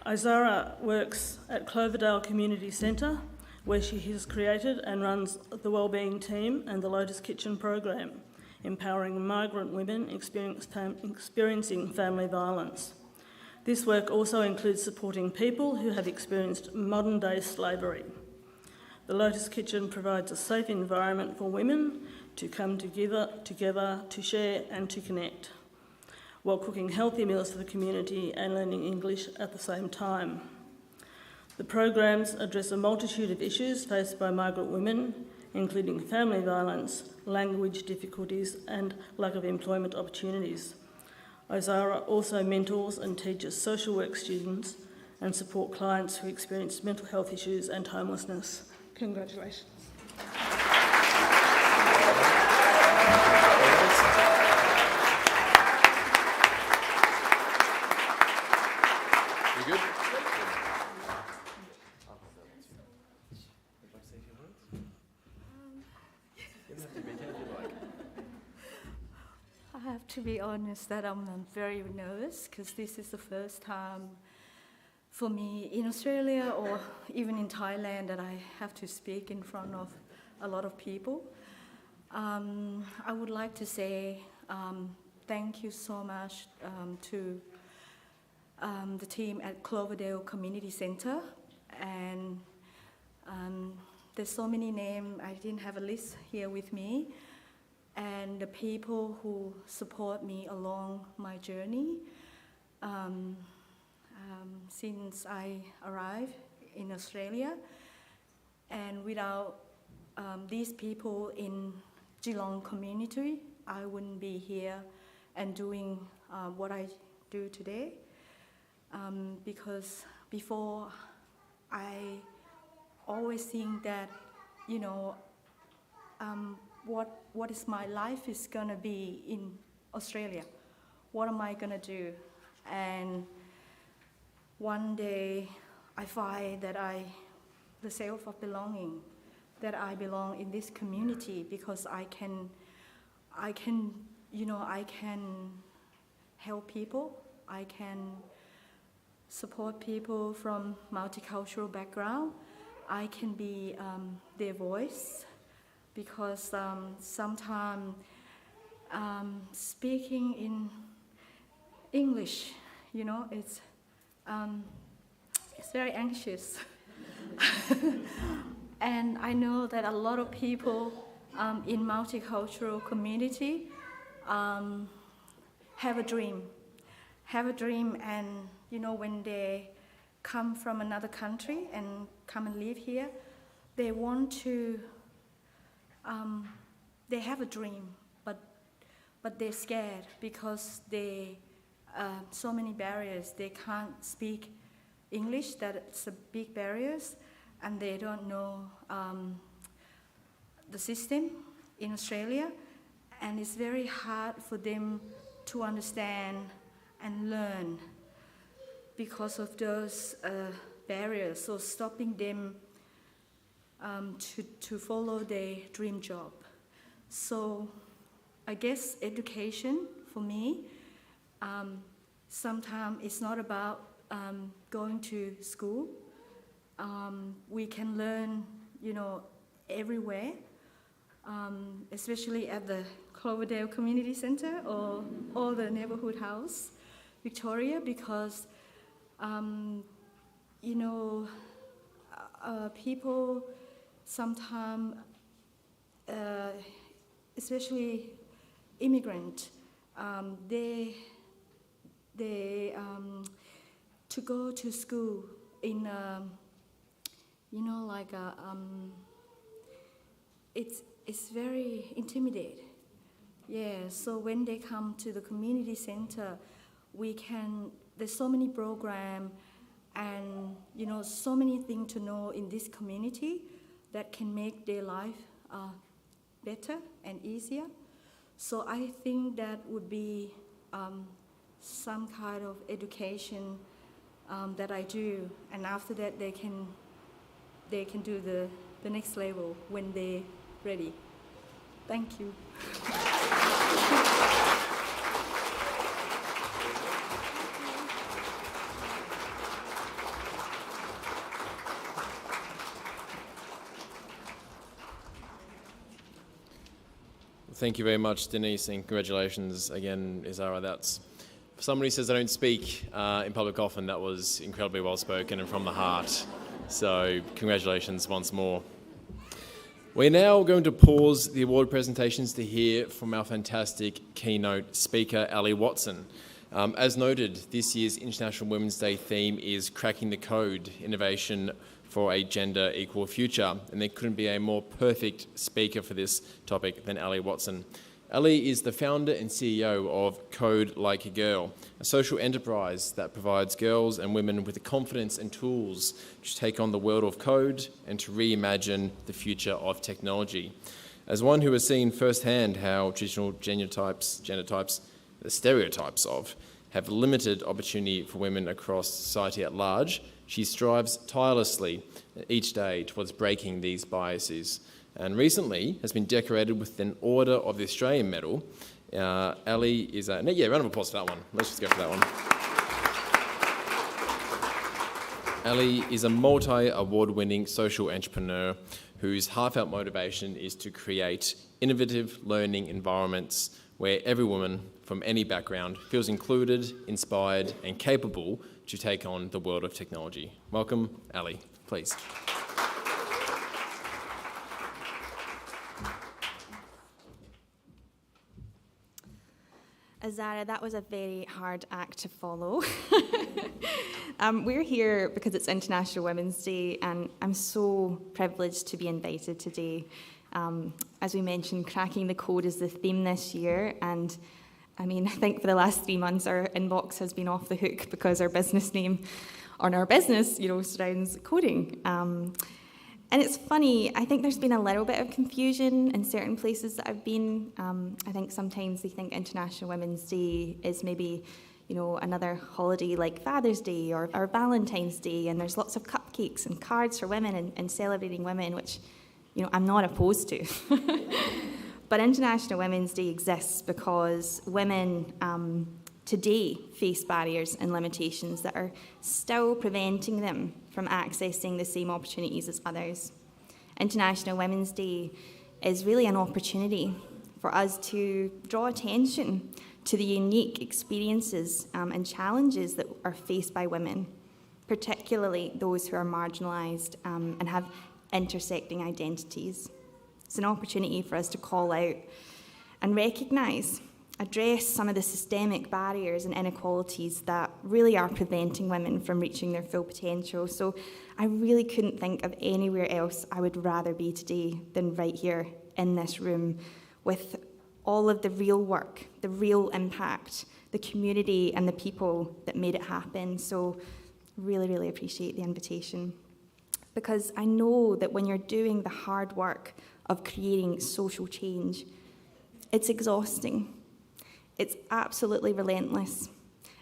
Izara works at Cloverdale Community Centre, where she has created and runs the Wellbeing Team and the Lotus Kitchen program, empowering migrant women experiencing family violence. This work also includes supporting people who have experienced modern-day slavery. The Lotus Kitchen provides a safe environment for women to come together to share and to connect, while cooking healthy meals for the community and learning English at the same time. The programs address a multitude of issues faced by migrant women, including family violence, language difficulties, and lack of employment opportunities. Ozara also mentors and teaches social work students and support clients who experience mental health issues and homelessness. Congratulations. You good? I have to be honest that I'm very nervous because this is the first time for me in Australia or even in Thailand that I have to speak in front of a lot of people. I would like to say thank you so much to the team at Cloverdale Community Centre, and there's so many names, I didn't have a list here with me, and the people who support me along my journey since I arrived in Australia. And without these people in Geelong community, I wouldn't be here and doing what I do today. Because before, I always think that, you know, what is my life is gonna be in Australia? What am I gonna do? And one day I find that the self of belonging, that I belong in this community because I can help people, I can support people from multicultural background, I can be their voice, because sometimes speaking in English, you know, it's very anxious. And I know that a lot of people in multicultural community have a dream, and you know, when they come from another country and come and live here, they want to, they have a dream, but they're scared because so many barriers. They can't speak English, that's a big barriers, and they don't know the system in Australia, and it's very hard for them to understand and learn because of those barriers, so stopping them to follow their dream job. So I guess education for me, sometimes it's not about going to school. We can learn, you know, everywhere, especially at the Cloverdale Community Centre or the neighbourhood house, Victoria, because you know, people sometimes, especially immigrant, they to go to school in you know, like it's very intimidating. Yeah, so when they come to the community center, there's so many programs and, you know, so many things to know in this community that can make their life better and easier. So I think that would be some kind of education that I do, and after that they can do the next level when they're ready. Thank you. Thank you very much, Denise, and congratulations again, Izara. That's, for somebody who says I don't speak in public often, that was incredibly well spoken and from the heart. So congratulations once more. We're now going to pause the award presentations to hear from our fantastic keynote speaker, Ally Watson. As noted, this year's International Women's Day theme is Cracking the Code, Innovation for a Gender Equal Future, and there couldn't be a more perfect speaker for this topic than Ally Watson. Ally is the founder and CEO of Code Like a Girl, a social enterprise that provides girls and women with the confidence and tools to take on the world of code and to reimagine the future of technology. As one who has seen firsthand how traditional gender types, the stereotypes of, have limited opportunity for women across society at large, she strives tirelessly each day towards breaking these biases, and recently has been decorated with an Order of the Australian Medal. Ally is a... Yeah, round of applause for that one. Let's just go for that one. Ally is a multi-award-winning social entrepreneur whose heartfelt motivation is to create innovative learning environments where every woman from any background feels included, inspired, and capable to take on the world of technology. Welcome, Ally, please. Azara, that was a very hard act to follow. We're here because it's International Women's Day, and I'm so privileged to be invited today. As we mentioned, cracking the code is the theme this year, and I mean, I think for the last 3 months our inbox has been off the hook because our business name on our business, surrounds coding. And it's funny, I think there's been a little bit of confusion in certain places that I've been. I think sometimes they think International Women's Day is maybe, another holiday like Father's Day or Valentine's Day, and there's lots of cupcakes and cards for women and celebrating women, which, I'm not opposed to. But International Women's Day exists because women today face barriers and limitations that are still preventing them from accessing the same opportunities as others. International Women's Day is really an opportunity for us to draw attention to the unique experiences and challenges that are faced by women, particularly those who are marginalised and have intersecting identities. It's an opportunity for us to call out and recognise, address some of the systemic barriers and inequalities that really are preventing women from reaching their full potential. So I really couldn't think of anywhere else I would rather be today than right here in this room with all of the real work, the real impact, the community and the people that made it happen. So really, really appreciate the invitation. Because I know that when you're doing the hard work of creating social change, it's exhausting. It's absolutely relentless.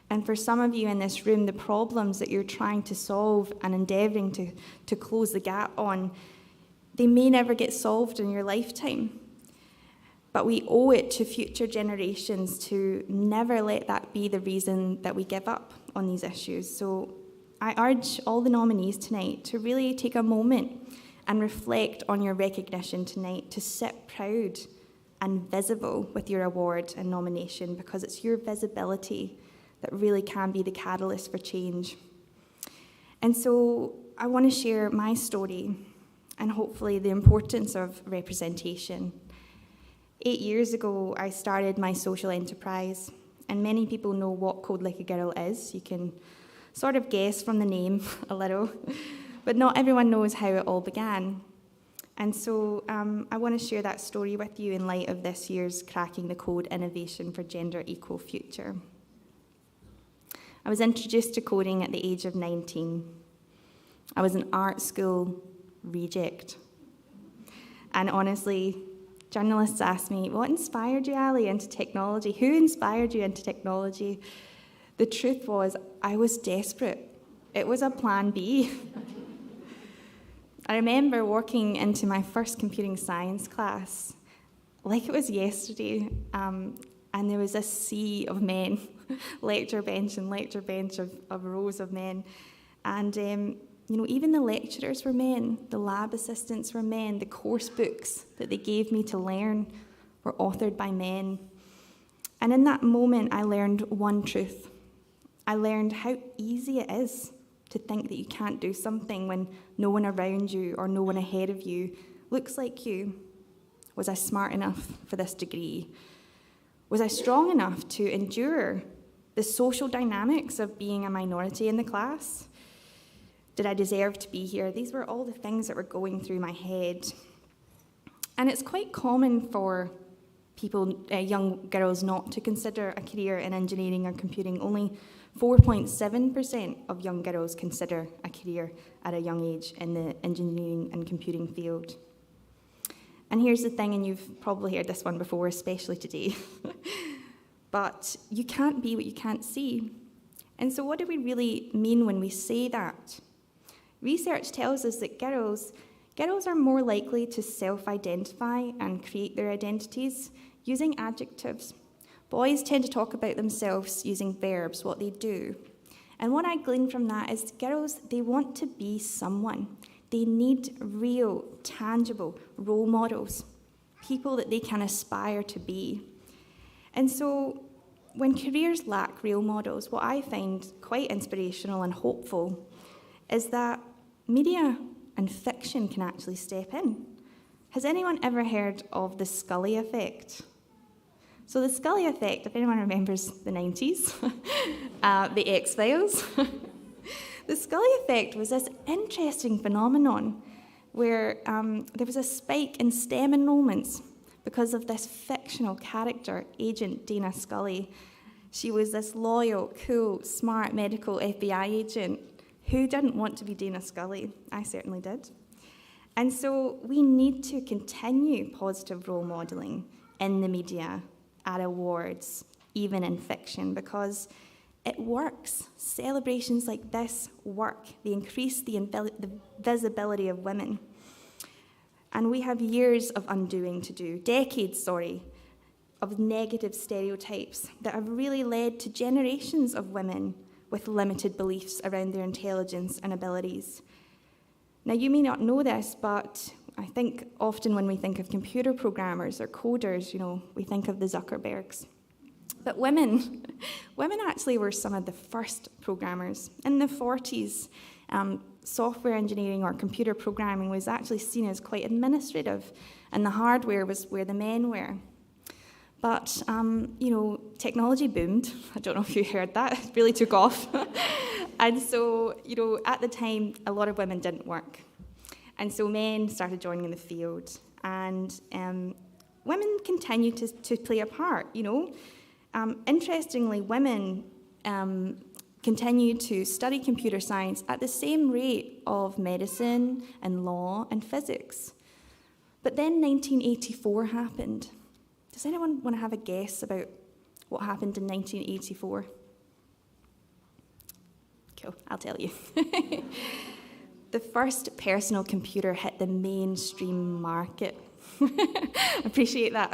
And for some of you in this room, the problems that you're trying to solve and endeavouring to close the gap on, they may never get solved in your lifetime. But we owe it to future generations to never let that be the reason that we give up on these issues. So I urge all the nominees tonight to really take a moment and reflect on your recognition tonight, to sit proud and visible with your award and nomination, because it's your visibility that really can be the catalyst for change. And so I want to share my story and hopefully the importance of representation. 8 years ago, I started my social enterprise, and many people know what Code Like a Girl is. You can sort of guess from the name a little, but not everyone knows how it all began. And so I want to share that story with you in light of this year's Cracking the Code Innovation for Gender Equal Future. I was introduced to coding at the age of 19. I was an art school reject. And honestly, journalists asked me, what inspired you, Ally, into technology? Who inspired you into technology? The truth was, I was desperate. It was a plan B. I remember walking into my first computing science class like it was yesterday, and there was a sea of men, lecture bench of rows of men. And, even the lecturers were men, the lab assistants were men, the course books that they gave me to learn were authored by men. And in that moment, I learned one truth. I learned how easy it is to think that you can't do something when no one around you or no one ahead of you looks like you. Was I smart enough for this degree? Was I strong enough to endure The social dynamics of being a minority in the class. Did I deserve to be here? These were all the things that were going through my head. And it's quite common for people, young girls, not to consider a career in engineering or computing. Only 4.7% of young girls consider a career at a young age in the engineering and computing field. And here's the thing, and you've probably heard this one before, especially today, but you can't be what you can't see. And so what do we really mean when we say that? Research tells us that girls are more likely to self-identify and create their identities using adjectives. Boys tend to talk about themselves using verbs, what they do. And what I glean from that is girls, they want to be someone. They need real, tangible role models, people that they can aspire to be. And so when careers lack real models, what I find quite inspirational and hopeful is that media and fiction can actually step in. Has anyone ever heard of the Scully effect? So the Scully effect, if anyone remembers the 90s, the X-Files, the Scully effect was this interesting phenomenon where there was a spike in STEM enrollments because of this fictional character, Agent Dana Scully. She was this loyal, cool, smart medical FBI agent. Who didn't want to be Dana Scully? I certainly did. And so we need to continue positive role modelling in the media, at awards, even in fiction, because it works. Celebrations like this work. They increase the visibility of women. And we have years of undoing to do, decades, of negative stereotypes that have really led to generations of women with limited beliefs around their intelligence and abilities. Now, you may not know this, but I think often when we think of computer programmers or coders, we think of the Zuckerbergs. But women actually were some of the first programmers. In the 40s, software engineering or computer programming was actually seen as quite administrative, and the hardware was where the men were. But, technology boomed. I don't know if you heard that. It really took off. And so, at the time, a lot of women didn't work. And so men started joining the field. And women continued to play a part, Interestingly, women continued to study computer science at the same rate of medicine and law and physics. But then 1984 happened. Does anyone want to have a guess about what happened in 1984? Cool, I'll tell you. The first personal computer hit the mainstream market. Appreciate that.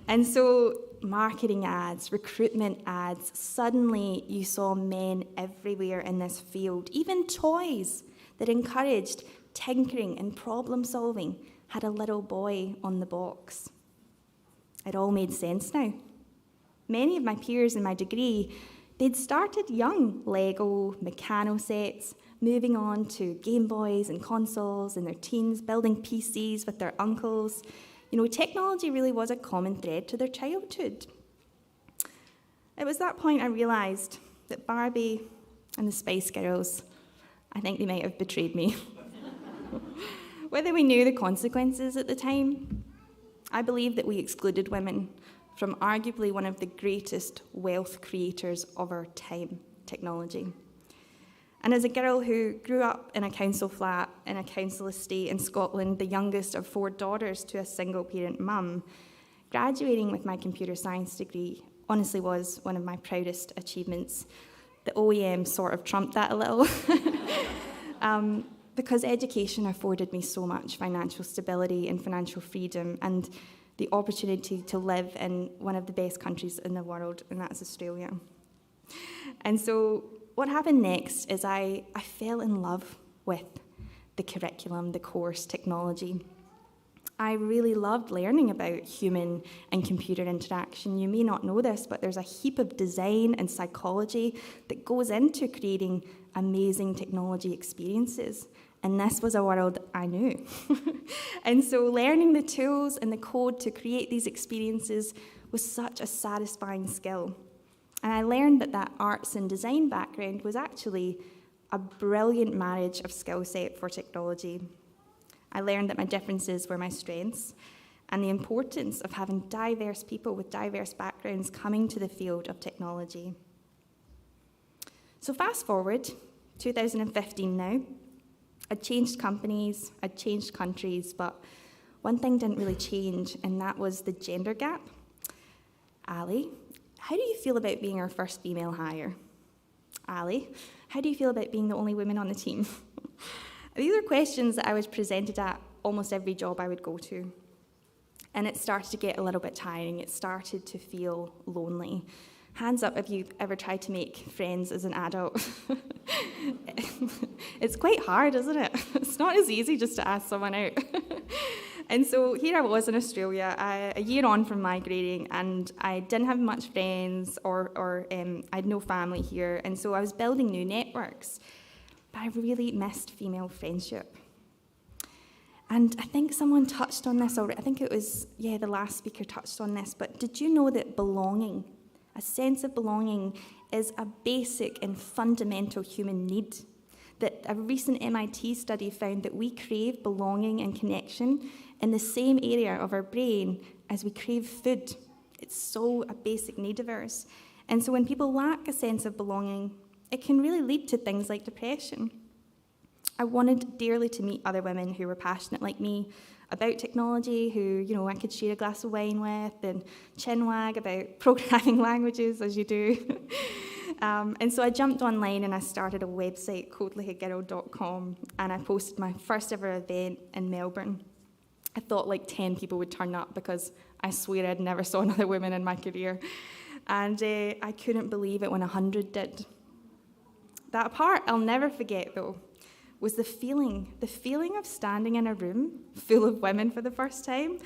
And so marketing ads, recruitment ads, suddenly you saw men everywhere in this field. Even toys that encouraged tinkering and problem solving had a little boy on the box. It all made sense now. Many of my peers in my degree, they'd started young, Lego, Meccano sets, moving on to Game Boys and consoles in their teens, building PCs with their uncles. Technology really was a common thread to their childhood. It was that point I realised that Barbie and the Spice Girls, I think they might have betrayed me. Whether we knew the consequences at the time, I believe that we excluded women from arguably one of the greatest wealth creators of our time, technology. And as a girl who grew up in a council flat in a council estate in Scotland, the youngest of 4 daughters to a single-parent mum, graduating with my computer science degree honestly was one of my proudest achievements. The OAM sort of trumped that a little. Because education afforded me so much financial stability and financial freedom and the opportunity to live in one of the best countries in the world, and that's Australia. And so what happened next is I fell in love with the curriculum, the course, technology. I really loved learning about human and computer interaction. You may not know this, but there's a heap of design and psychology that goes into creating amazing technology experiences. And this was a world I knew. And so learning the tools and the code to create these experiences was such a satisfying skill. And I learned that arts and design background was actually a brilliant marriage of skill set for technology. I learned that my differences were my strengths, and the importance of having diverse people with diverse backgrounds coming to the field of technology. So fast forward, 2015 now, I'd changed companies, I'd changed countries, but one thing didn't really change, and that was the gender gap. Ally, how do you feel about being our first female hire? Ally, how do you feel about being the only woman on the team? These are questions that I was presented at almost every job I would go to. And it started to get a little bit tiring. It started to feel lonely. Hands up if you've ever tried to make friends as an adult. It's quite hard, isn't it? It's not as easy just to ask someone out. And so here I was in Australia, a year on from migrating, and I didn't have much friends or I had no family here. And so I was building new networks. But I really missed female friendship. And I think someone touched on this already. I think it was, the last speaker touched on this. But did you know that belonging, a sense of belonging, is a basic and fundamental human need? That a recent MIT study found that we crave belonging and connection in the same area of our brain as we crave food. It's so a basic need of ours. And so when people lack a sense of belonging, it can really lead to things like depression. I wanted dearly to meet other women who were passionate like me about technology, who, I could share a glass of wine with and chinwag about programming languages, as you do. And so I jumped online and I started a website, codelikeagirl.com, and I posted my first ever event in Melbourne. I thought like 10 people would turn up because I swear I'd never saw another woman in my career. And I couldn't believe it when 100 did. That part I'll never forget, though, was the feeling of standing in a room full of women for the first time.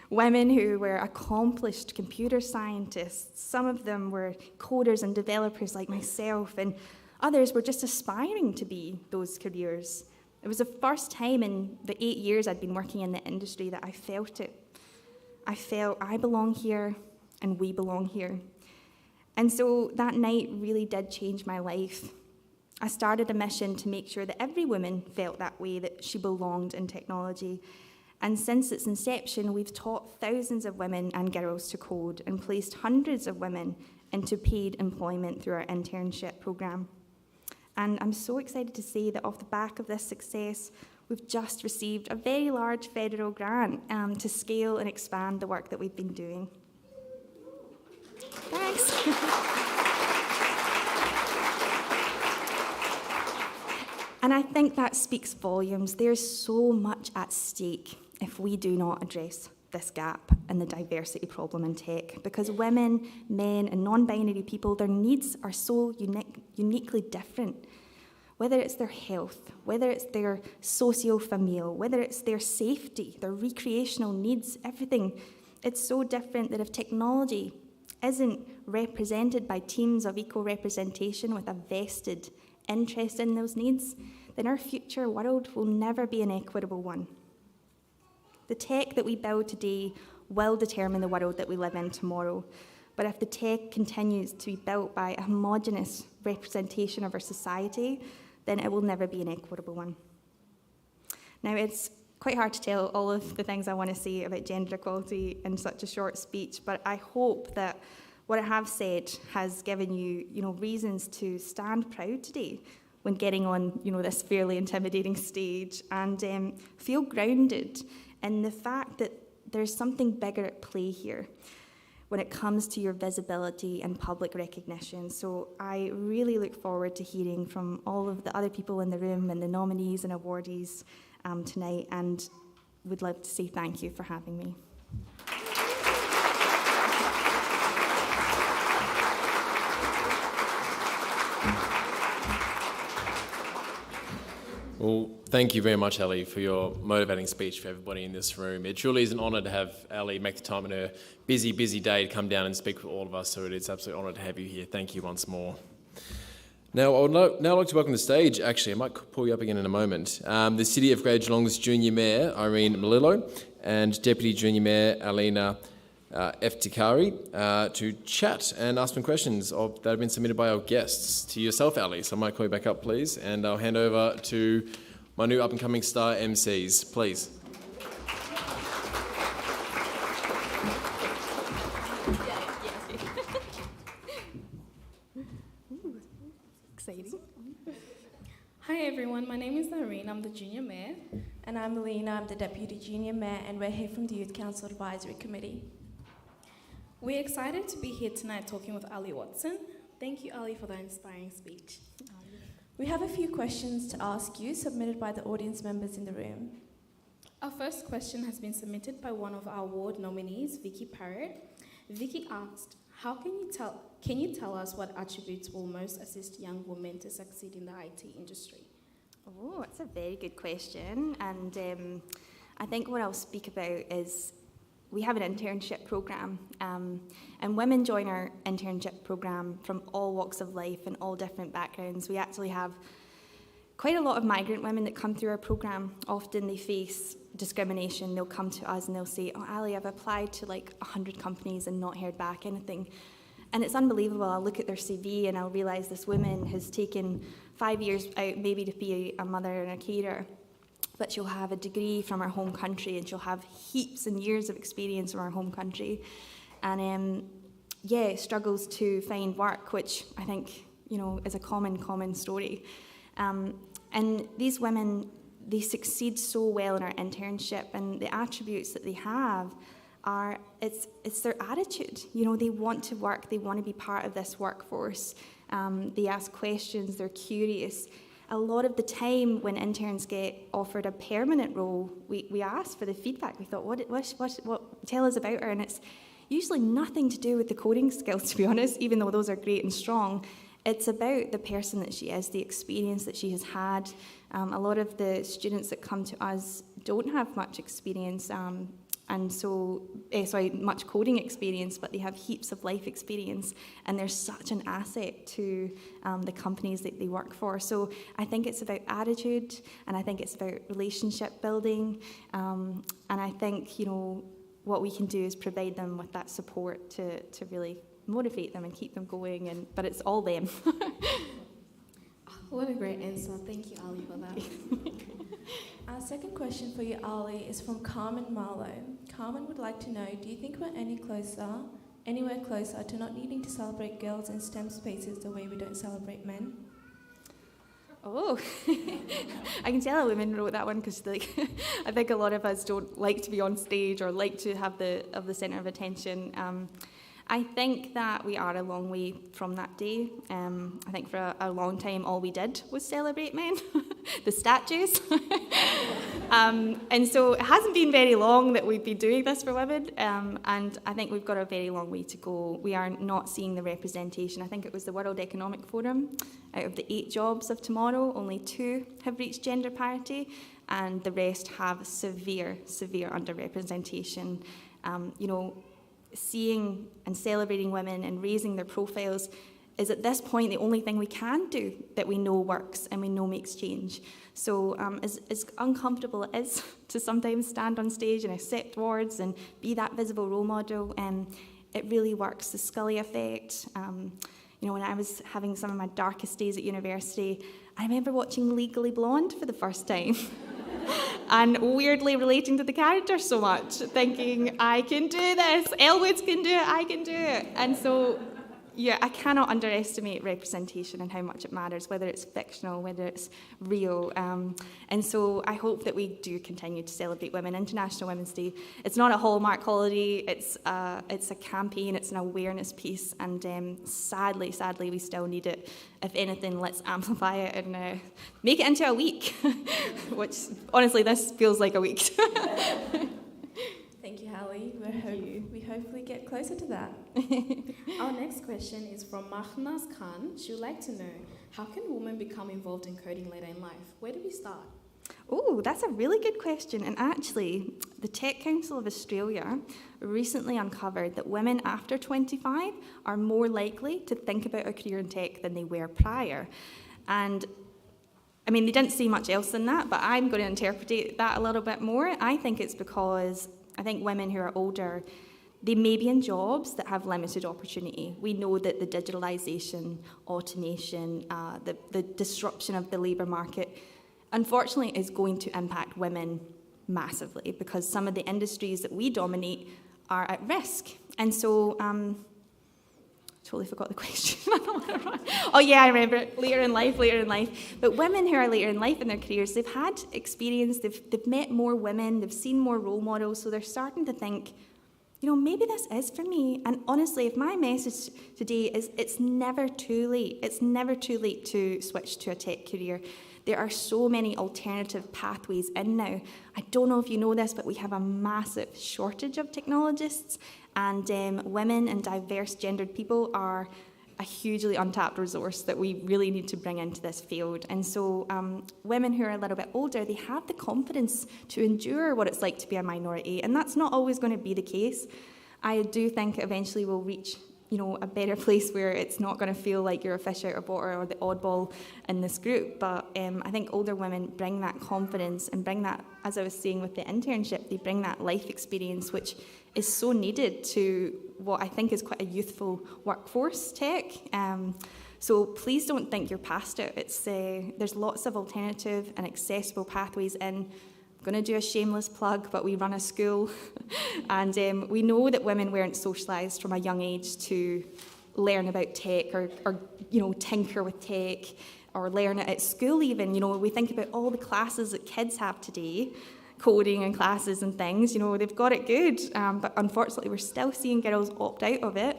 Women who were accomplished computer scientists. Some of them were coders and developers like myself, and others were just aspiring to be those careers. It was the first time in the 8 years I'd been working in the industry that I felt it. I felt I belong here and we belong here. And so that night really did change my life. I started a mission to make sure that every woman felt that way, that she belonged in technology. And since its inception, we've taught thousands of women and girls to code and placed hundreds of women into paid employment through our internship programme. And I'm so excited to say that off the back of this success, we've just received a very large federal grant to scale and expand the work that we've been doing. Thanks. And I think that speaks volumes. There's so much at stake if we do not address this gap and the diversity problem in tech, because women, men, and non-binary people, their needs are so uniquely different. Whether it's their health, whether it's their socio-familial, whether it's their safety, their recreational needs, everything, it's so different that if technology isn't represented by teams of equal representation with a vested interest in those needs, then our future world will never be an equitable one. The tech that we build today will determine the world that we live in tomorrow. But if the tech continues to be built by a homogenous representation of our society, then it will never be an equitable one. Now, it's quite hard to tell all of the things I want to say about gender equality in such a short speech, but I hope that what I have said has given you, reasons to stand proud today when getting on, this fairly intimidating stage, and feel grounded in the fact that there's something bigger at play here when it comes to your visibility and public recognition. So I really look forward to hearing from all of the other people in the room and the nominees and awardees tonight, and would love to say thank you for having me. Well, thank you very much, Ally, for your motivating speech for everybody in this room. It truly is an honour to have Ally make the time in her busy day to come down and speak with all of us, so it's an absolute honour to have you here. Thank you once more. Now, I would now like to welcome to the stage, actually, I might pull you up again in a moment, the City of Greater Geelong's Junior Mayor, Irene Melillo, and Deputy Junior Mayor, Alina Eftikari to chat and ask some questions that have been submitted by our guests. To yourself, Ally, so I might call you back up, please, and I'll hand over to my new up-and-coming star MCs, please. Exciting. Hi everyone, my name is Irene, I'm the Junior Mayor. And I'm Melina, I'm the Deputy Junior Mayor, and we're here from the Youth Council Advisory Committee. We're excited to be here tonight talking with Ally Watson. Thank you, Ally, for that inspiring speech. We have a few questions to ask you, submitted by the audience members in the room. Our first question has been submitted by one of our award nominees, Vicky Parrott. Vicky asked, can you tell us what attributes will most assist young women to succeed in the IT industry? Oh, that's a very good question. And I think what I'll speak about is we have an internship programme, and women join our internship programme from all walks of life and all different backgrounds. We actually have quite a lot of migrant women that come through our programme. Often they face discrimination. They'll come to us and they'll say, oh, Ally, I've applied to like 100 companies and not heard back anything. And it's unbelievable. I'll look at their CV and I'll realise this woman has taken 5 years out maybe to be a mother and a carer, but she'll have a degree from her home country and she'll have heaps and years of experience from her home country. And struggles to find work, which I think, is a common story. And these women, they succeed so well in our internship, and the attributes that they have are, it's their attitude. They want to work, they want to be part of this workforce. They ask questions, they're curious. A lot of the time when interns get offered a permanent role, we ask for the feedback. We thought, what tell us about her? And it's usually nothing to do with the coding skills, to be honest, even though those are great and strong. It's about the person that she is, the experience that she has had. A lot of the students that come to us don't have much experience, much coding experience, but they have heaps of life experience, and they're such an asset to the companies that they work for. So I think it's about attitude, and I think it's about relationship building, and I think, what we can do is provide them with that support to really motivate them and keep them going, but it's all them. What a great answer. Thank you, Ally, for that. Our second question for you, Ally, is from Carmen Marlowe. Carmen would like to know, do you think we're anywhere closer to not needing to celebrate girls in STEM spaces the way we don't celebrate men? Oh, I can tell a woman wrote that one because I think a lot of us don't like to be on stage or like to have the centre of attention. I think that we are a long way from that day. I think for a long time all we did was celebrate men, the statues. And so it hasn't been very long that we've been doing this for women, and I think we've got a very long way to go. We are not seeing the representation. I think it was the World Economic Forum. Out of the 8 jobs of tomorrow, only 2 have reached gender parity, and the rest have severe underrepresentation. Seeing and celebrating women and raising their profiles is at this point the only thing we can do that we know works and we know makes change. So as uncomfortable it is to sometimes stand on stage and accept awards and be that visible role model, it really works. The Scully effect. When I was having some of my darkest days at university, I remember watching Legally Blonde for the first time. And weirdly relating to the character so much, thinking, I can do this, Elwoods can do it, I can do it. And so, I cannot underestimate representation and how much it matters, whether it's fictional, whether it's real. And so I hope that we do continue to celebrate women. International Women's Day, it's not a Hallmark holiday, it's a campaign, it's an awareness piece, and sadly, we still need it. If anything, let's amplify it and make it into a week, which, honestly, this feels like a week. Thank you, Ally. We hopefully get closer to that. Our next question is from Mahnaz Khan. She would like to know, how can women become involved in coding later in life? Where do we start? Oh, that's a really good question. And actually, the Tech Council of Australia recently uncovered that women after 25 are more likely to think about a career in tech than they were prior. And they didn't say much else than that, but I'm going to interpret that a little bit more. I think it's because women who are older, they may be in jobs that have limited opportunity. We know that the digitalisation, automation, the disruption of the labour market, unfortunately, is going to impact women massively because some of the industries that we dominate are at risk. And so, totally forgot the question. Oh yeah, I remember it. Later in life. But women who are later in life in their careers, they've had experience, they've met more women, they've seen more role models, so they're starting to think, maybe this is for me. And honestly, if my message today is it's never too late. It's never too late to switch to a tech career. There are so many alternative pathways in now. I don't know if you know this, but we have a massive shortage of technologists, and women and diverse gendered people are a hugely untapped resource that we really need to bring into this field. And so women who are a little bit older, they have the confidence to endure what it's like to be a minority, and that's not always going to be the case. I do think eventually we'll reach a better place where it's not going to feel like you're a fish out of water or the oddball in this group. But I think older women bring that confidence and bring that, as I was saying with the internship, they bring that life experience, which is so needed to what I think is quite a youthful workforce tech. So please don't think you're past it. There's lots of alternative and accessible pathways in. I'm going to do a shameless plug, but we run a school and we know that women weren't socialised from a young age to learn about tech or tinker with tech or learn it at school even. We think about all the classes that kids have today, coding and classes and things, they've got it good, but unfortunately we're still seeing girls opt out of it.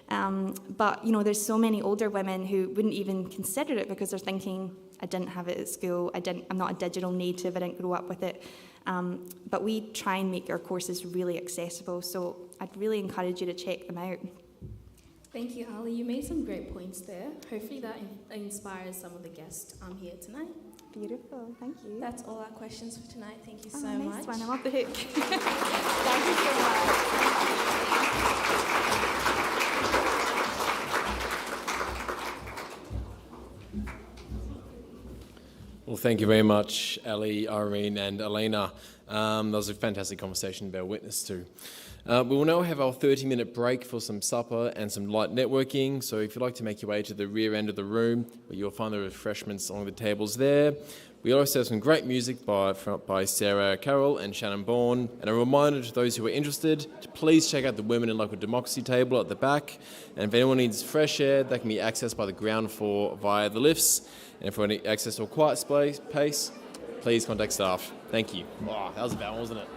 But there's so many older women who wouldn't even consider it because they're thinking, I didn't have it at school, I'm not a digital native, I didn't grow up with it. But we try and make our courses really accessible, so I'd really encourage you to check them out. Thank you, Ally. You made some great points there. Hopefully that inspires some of the guests here tonight. Beautiful, thank you. That's all our questions for tonight. Thank you so nice much. One. I'm off the hook. Thank you so much. Well, thank you very much, Ally, Irene and Elena. That was a fantastic conversation to bear witness to. We will now have our 30-minute break for some supper and some light networking. So if you'd like to make your way to the rear end of the room, where you'll find the refreshments along the tables there. We also have some great music by Sarah Carroll and Shannon Bourne. And a reminder to those who are interested to please check out the Women in Local Democracy table at the back. And if anyone needs fresh air, that can be accessed by the ground floor via the lifts. And if you need access to a quiet space, please contact staff. Thank you. Oh, that was a bad one, wasn't it?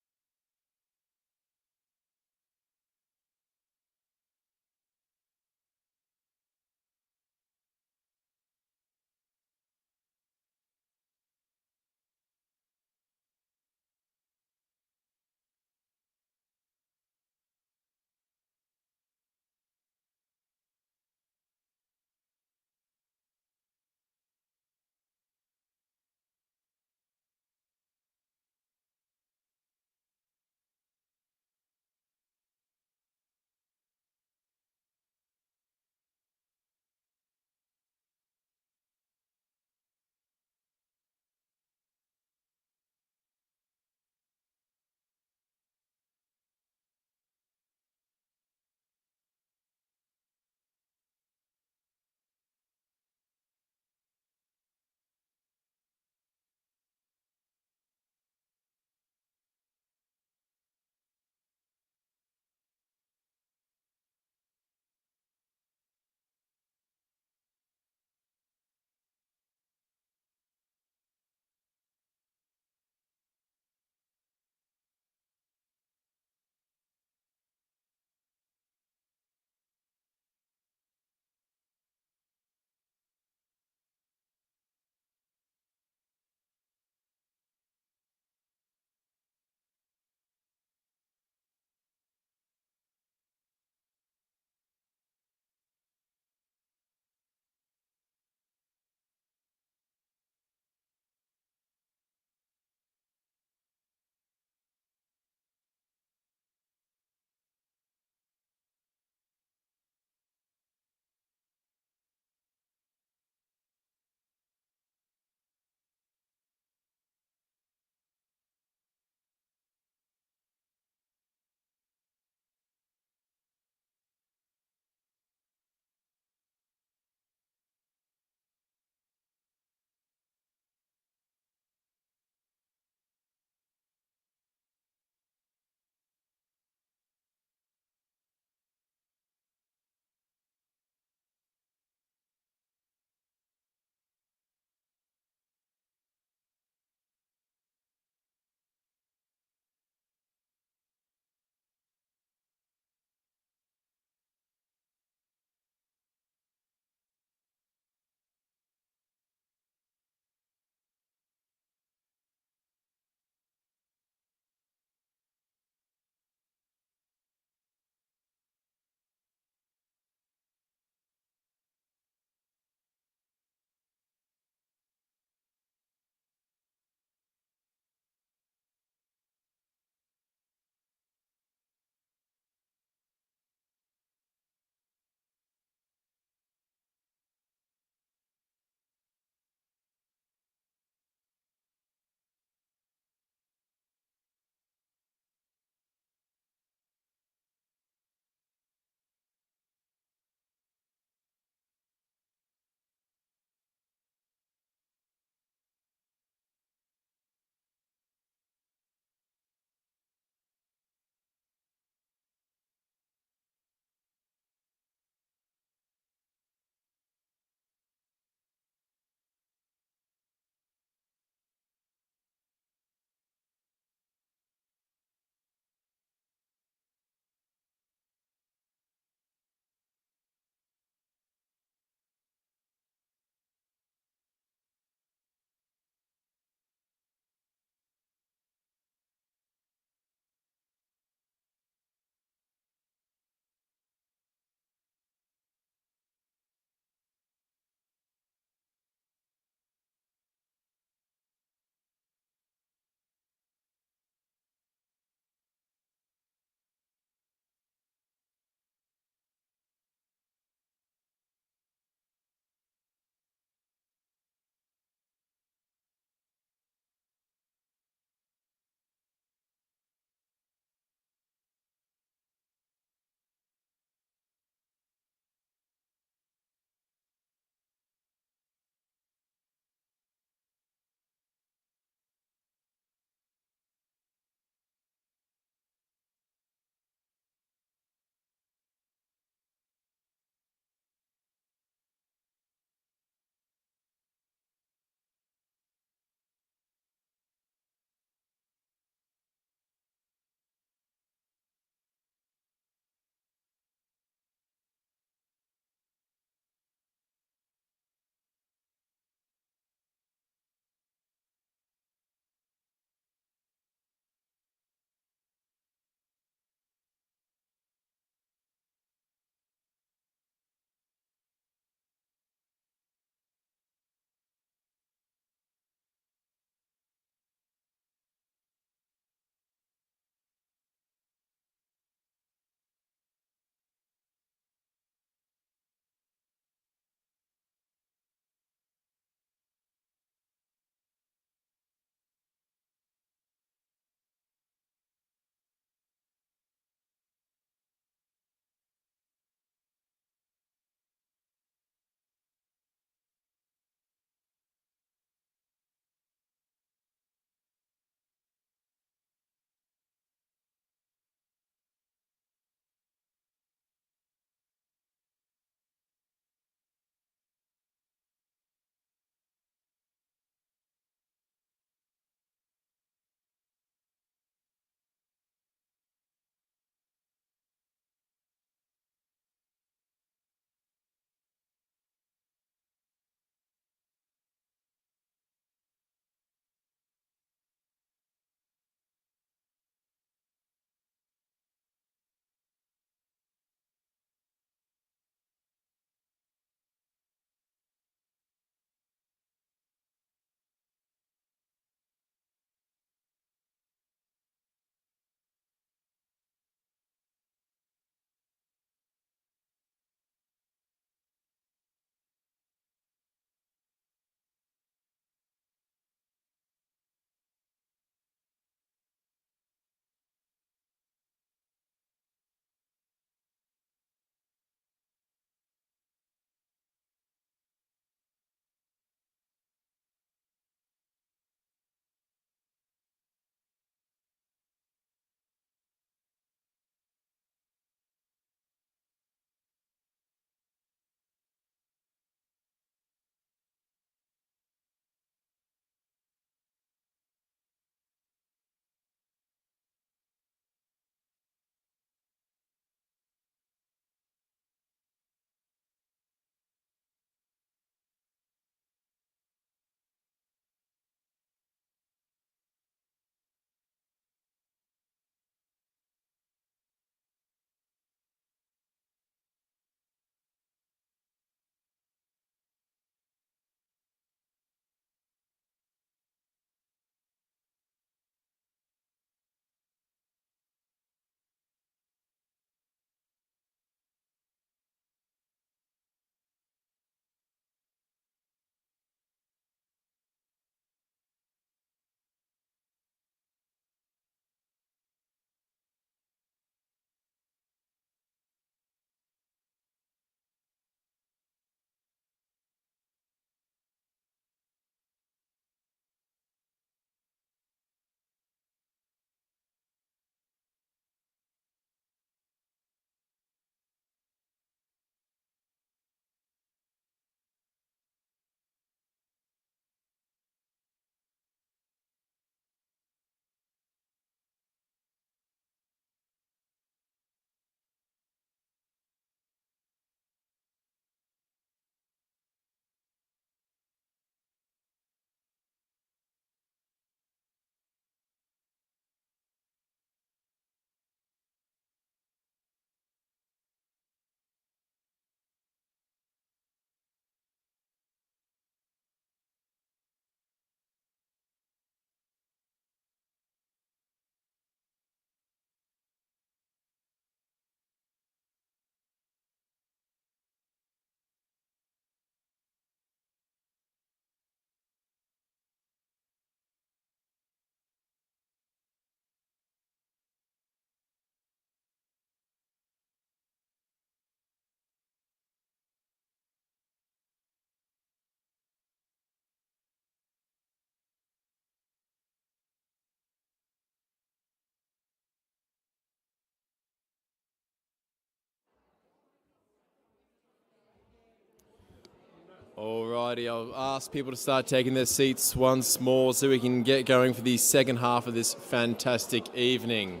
Alrighty, I'll ask people to start taking their seats once more so we can get going for the second half of this fantastic evening.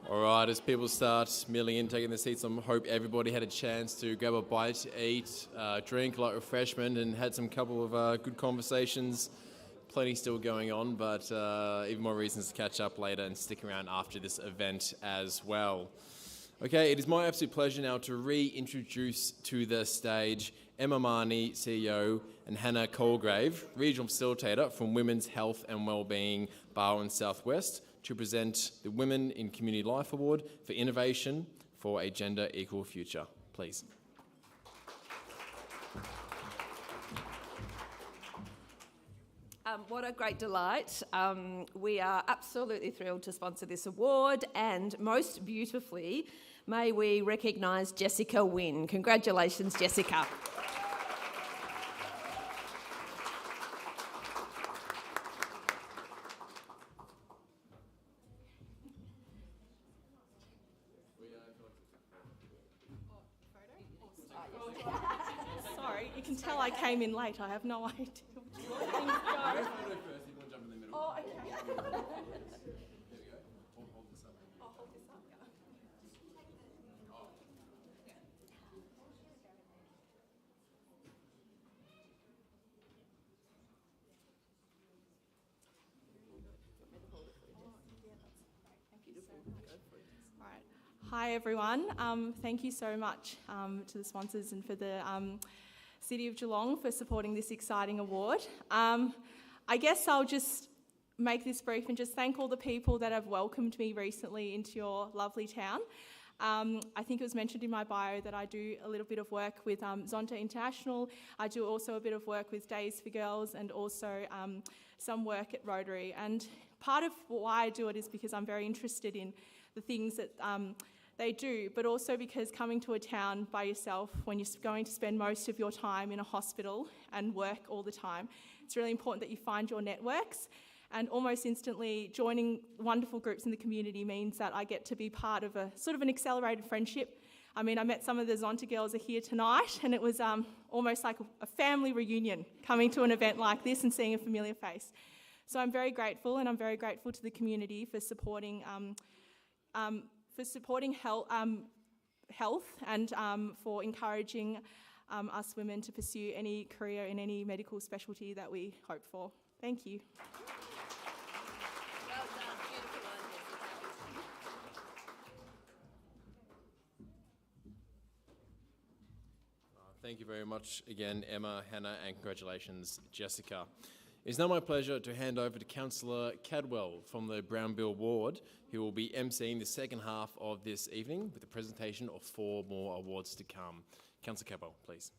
All right, as people start milling in, taking their seats, I hope everybody had a chance to grab a bite, eat, drink, light refreshment, and had some couple of good conversations. Plenty still going on, but even more reasons to catch up later and stick around after this event as well. Okay, it is my absolute pleasure now to reintroduce to the stage Emma Marnie, CEO, and Hannah Colgrave, Regional Facilitator from Women's Health and Wellbeing Barwon Southwest, to present the Women in Community Life Award for Innovation for a Gender Equal Future. Please. What a great delight. We are absolutely thrilled to sponsor this award, and most beautifully, may we recognise Jessica Wynne. Congratulations, Jessica. Sorry, you can tell I came in late. I have no idea. Oh, okay. Hi everyone, thank you so much to the sponsors and for the City of Geelong for supporting this exciting award. I guess I'll just make this brief and just thank all the people that have welcomed me recently into your lovely town. I think it was mentioned in my bio that I do a little bit of work with Zonta International. I do also a bit of work with Days for Girls and also some work at Rotary. And part of why I do it is because I'm very interested in the things that they do, but also because coming to a town by yourself when you're going to spend most of your time in a hospital and work all the time, it's really important that you find your networks. And almost instantly joining wonderful groups in the community means that I get to be part of a sort of an accelerated friendship. I mean, I met some of the Zonta girls are here tonight, and it was almost like a family reunion coming to an event like this and seeing a familiar face. So I'm very grateful, and I'm very grateful to the community for supporting health and for encouraging us women to pursue any career in any medical specialty that we hope for. Thank you. Well done, beautiful one, Jessica. Thank you very much again, Emma, Hannah, and congratulations, Jessica. It's now my pleasure to hand over to Councillor Cadwell from the Brownbill Ward, who will be emceeing the second half of this evening with the presentation of 4 more awards to come. Councillor Cadwell, please.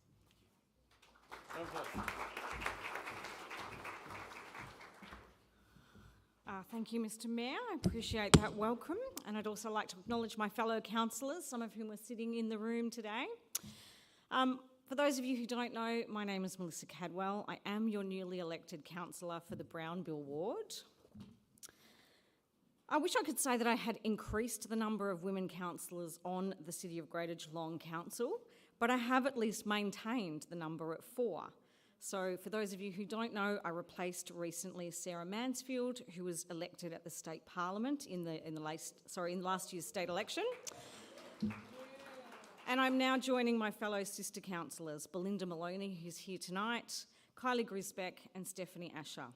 Thank you, Mr. Mayor. I appreciate that welcome, and I'd also like to acknowledge my fellow councillors, some of whom are sitting in the room today. For those of you who don't know, my name is Melissa Cadwell. I am your newly elected councillor for the Brownbill Ward. I wish I could say that I had increased the number of women councillors on the City of Greater Geelong Council, but I have at least maintained the number at 4. So for those of you who don't know, I replaced recently Sarah Mansfield, who was elected at the State Parliament in last year's state election. And I'm now joining my fellow sister councillors, Belinda Maloney, who's here tonight, Kylie Grisbeck and Stephanie Asher.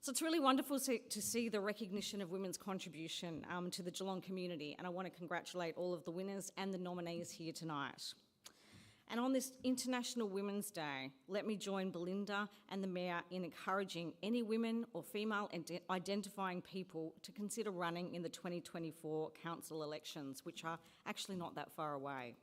So it's really wonderful to see the recognition of women's contribution to the Geelong community, and I want to congratulate all of the winners and the nominees here tonight. And on this International Women's Day, let me join Belinda and the Mayor in encouraging any women or female identifying people to consider running in the 2024 council elections, which are actually not that far away.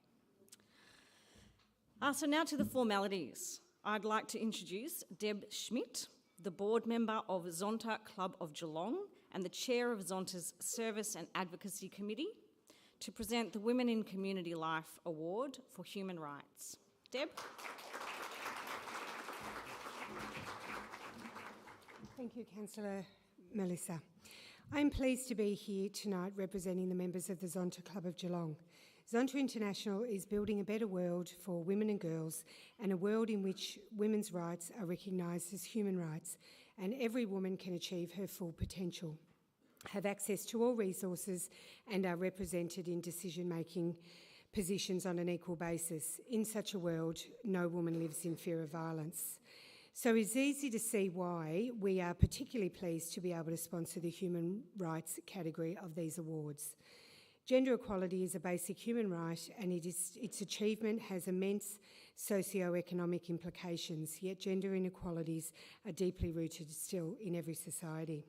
So now to the formalities. I'd like to introduce Deb Schmidt, the board member of Zonta Club of Geelong and the chair of Zonta's Service and Advocacy Committee, to present the Women in Community Life Award for Human Rights. Deb? Thank you, Councillor Melissa. I'm pleased to be here tonight representing the members of the Zonta Club of Geelong. Zonta International is building a better world for women and girls, and a world in which women's rights are recognised as human rights and every woman can achieve her full potential, have access to all resources and are represented in decision-making positions on an equal basis. In such a world, no woman lives in fear of violence. So it's easy to see why we are particularly pleased to be able to sponsor the human rights category of these awards. Gender equality is a basic human right, and its achievement has immense socio-economic implications, yet gender inequalities are deeply rooted still in every society.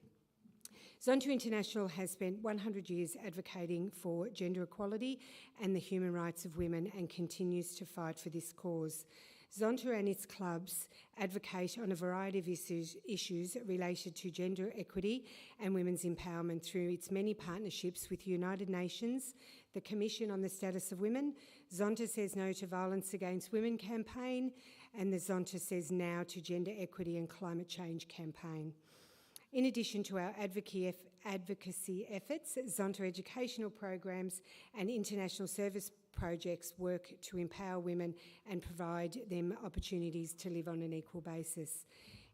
Zonta International has spent 100 years advocating for gender equality and the human rights of women and continues to fight for this cause. Zonta and its clubs advocate on a variety of issues related to gender equity and women's empowerment through its many partnerships with the United Nations, the Commission on the Status of Women, Zonta Says No to Violence Against Women campaign, and the Zonta Says Now to Gender Equity and Climate Change campaign. In addition to our advocacy efforts, Zonta educational programs and international service projects work to empower women and provide them opportunities to live on an equal basis.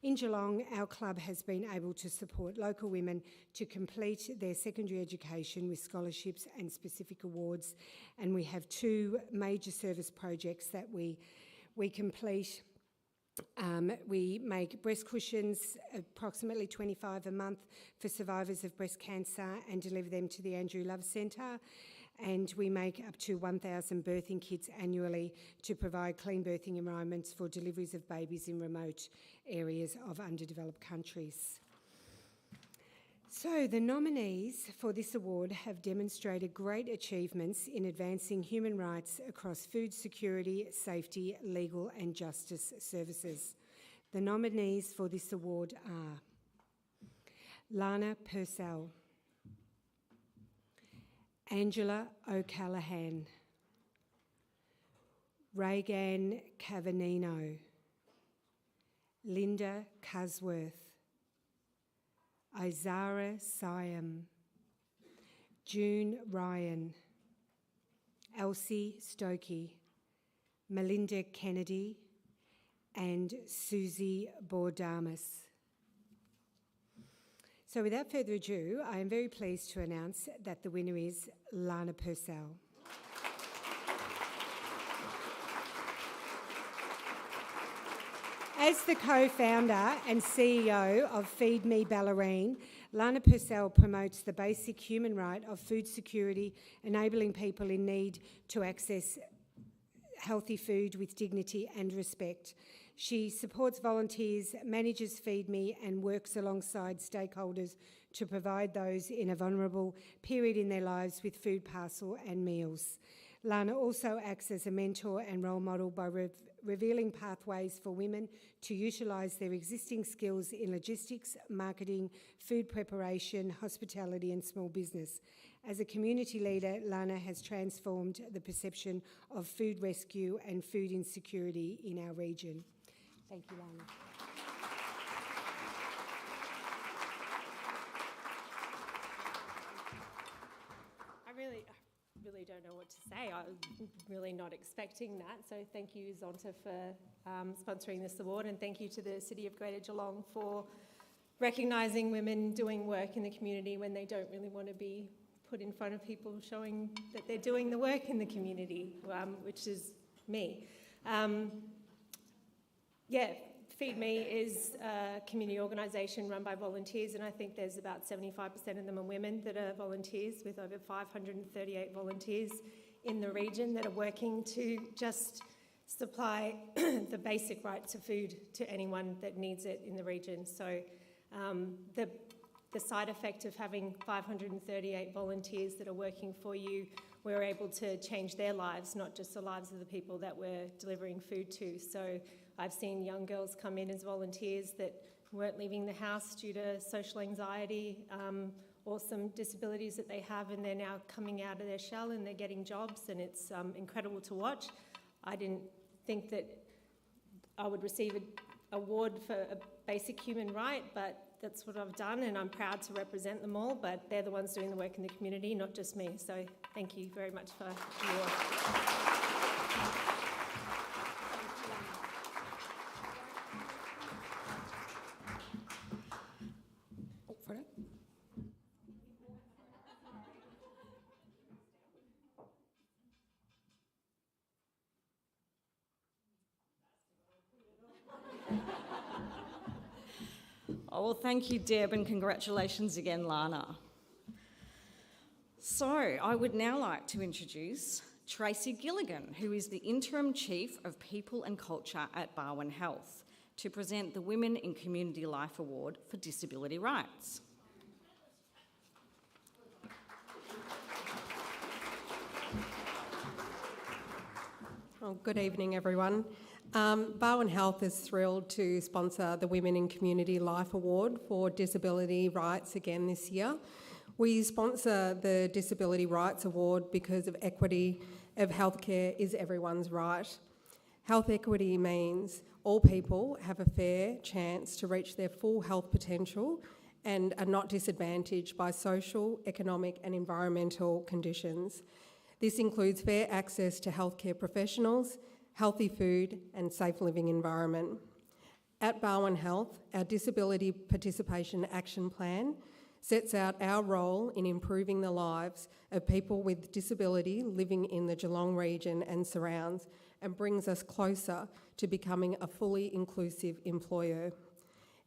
In Geelong, our club has been able to support local women to complete their secondary education with scholarships and specific awards, and we have 2 major service projects that we complete. We make breast cushions, approximately 25 a month, for survivors of breast cancer and deliver them to the Andrew Love Centre. And we make up to 1,000 birthing kits annually to provide clean birthing environments for deliveries of babies in remote areas of underdeveloped countries. So the nominees for this award have demonstrated great achievements in advancing human rights across food security, safety, legal and justice services. The nominees for this award are Lana Purcell, Angela O'Callaghan, Reagan Cavannino, Linda Cusworth, Isara Siam, June Ryan, Elsie Stokey, Melinda Kennedy, and Susie Bordamus. So without further ado, I am very pleased to announce that the winner is Lana Purcell. As the co-founder and CEO of Feed Me Ballerine, Lana Purcell promotes the basic human right of food security, enabling people in need to access healthy food with dignity and respect. She supports volunteers, manages Feed Me, and works alongside stakeholders to provide those in a vulnerable period in their lives with food parcel and meals. Lana also acts as a mentor and role model by revealing pathways for women to utilise their existing skills in logistics, marketing, food preparation, hospitality and small business. As a community leader, Lana has transformed the perception of food rescue and food insecurity in our region. Thank you, Lana. I really don't know what to say. I'm really not expecting that. So thank you, Zonta, for sponsoring this award, and thank you to the City of Greater Geelong for recognising women doing work in the community when they don't really want to be put in front of people showing that they're doing the work in the community, which is me. Feed Me is a community organisation run by volunteers, and I think there's about 75% of them are women that are volunteers, with over 538 volunteers in the region that are working to just supply the basic right to food to anyone that needs it in the region. So the side effect of having 538 volunteers that are working for you, we're able to change their lives, not just the lives of the people that we're delivering food to. So I've seen young girls come in as volunteers that weren't leaving the house due to social anxiety or some disabilities that they have, and they're now coming out of their shell and they're getting jobs, and it's incredible to watch. I didn't think that I would receive an award for a basic human right, but that's what I've done, and I'm proud to represent them all, but they're the ones doing the work in the community, not just me. So thank you very much for your... Oh, well, thank you, Deb, and congratulations again, Lana. So, I would now like to introduce Tracy Gilligan, who is the Interim Chief of People and Culture at Barwon Health, to present the Women in Community Life Award for Disability Rights. Oh, good evening, everyone. Barwon Health is thrilled to sponsor the Women in Community Life Award for Disability Rights again this year. We sponsor the Disability Rights Award because of equity of healthcare is everyone's right. Health equity means all people have a fair chance to reach their full health potential and are not disadvantaged by social, economic and environmental conditions. This includes fair access to healthcare professionals, healthy food and safe living environment. At Barwon Health, our Disability Participation Action Plan sets out our role in improving the lives of people with disability living in the Geelong region and surrounds and brings us closer to becoming a fully inclusive employer.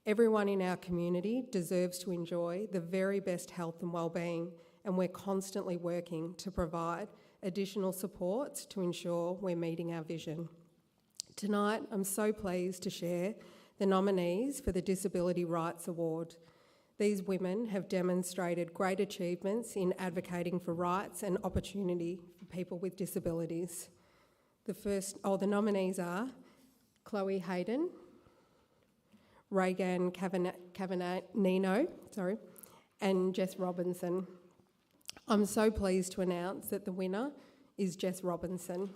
Everyone in our community deserves to enjoy the very best health and wellbeing, and we're constantly working to provide additional supports to ensure we're meeting our vision. Tonight, I'm so pleased to share the nominees for the Disability Rights Award. These women have demonstrated great achievements in advocating for rights and opportunity for people with disabilities. The nominees are Chloe Hayden, Reagan Cavanino, and Jess Robinson. I'm so pleased to announce that the winner is Jess Robinson.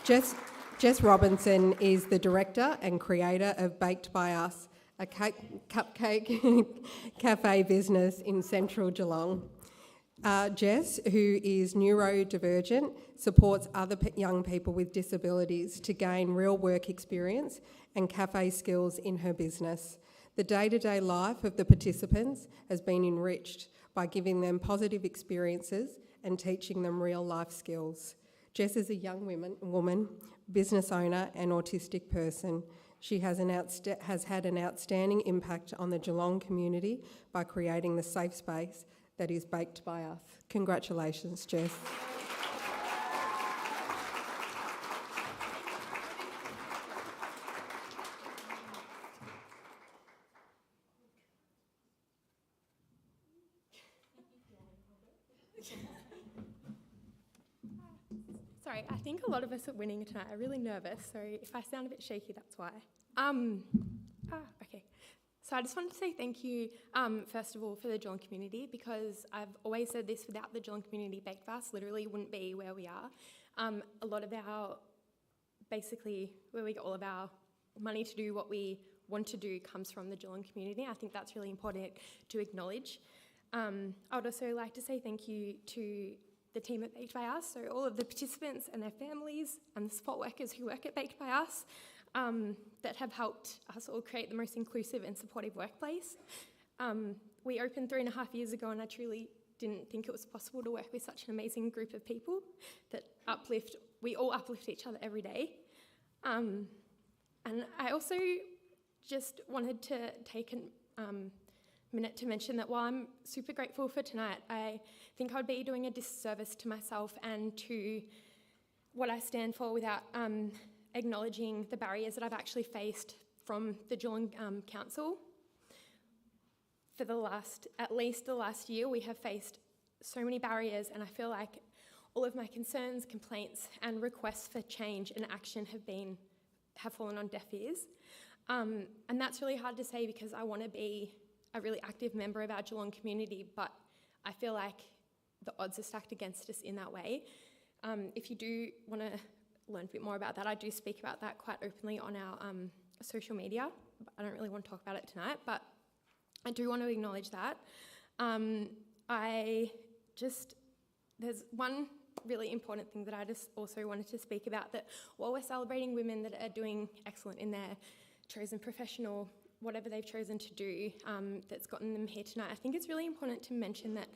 Jess Robinson is the director and creator of Baked by Us, a cupcake cafe business in central Geelong. Jess, who is neurodivergent, supports other young people with disabilities to gain real work experience and cafe skills in her business. The day-to-day life of the participants has been enriched by giving them positive experiences and teaching them real life skills. Jess is a young woman, business owner and autistic person. She has had an outstanding impact on the Geelong community by creating the safe space that is Baked by Us. Congratulations, Jess. Sorry, I think a lot of us are winning tonight. I'm really nervous, so if I sound a bit shaky, that's why. Okay. So I just wanted to say thank you, first of all, for the Geelong community, because I've always said this, without the Geelong community, Baked by Us literally wouldn't be where we are. A lot of our, basically, where we get all of our money to do what we want to do comes from the Geelong community. I think that's really important to acknowledge. I would also like to say thank you to the team at Baked by Us, so all of the participants and their families and the support workers who work at Baked by Us that have helped us all create the most inclusive and supportive workplace. We opened 3.5 years ago, and I truly didn't think it was possible to work with such an amazing group of people that we all uplift each other every day. And I also just wanted to take a minute to mention that while I'm super grateful for tonight, I think I'd be doing a disservice to myself and to what I stand for without acknowledging the barriers that I've actually faced from the Geelong Council. For at least the last year, we have faced so many barriers, and I feel like all of my concerns, complaints and requests for change and action have fallen on deaf ears. And that's really hard to say because I want to be a really active member of our Geelong community, but I feel like the odds are stacked against us in that way. If you do want to learn a bit more about that, I do speak about that quite openly on our social media. I don't really want to talk about it tonight, but I do want to acknowledge that. There's one really important thing that I just also wanted to speak about, that while we're celebrating women that are doing excellent in their chosen profession or whatever they've chosen to do that's gotten them here tonight, I think it's really important to mention that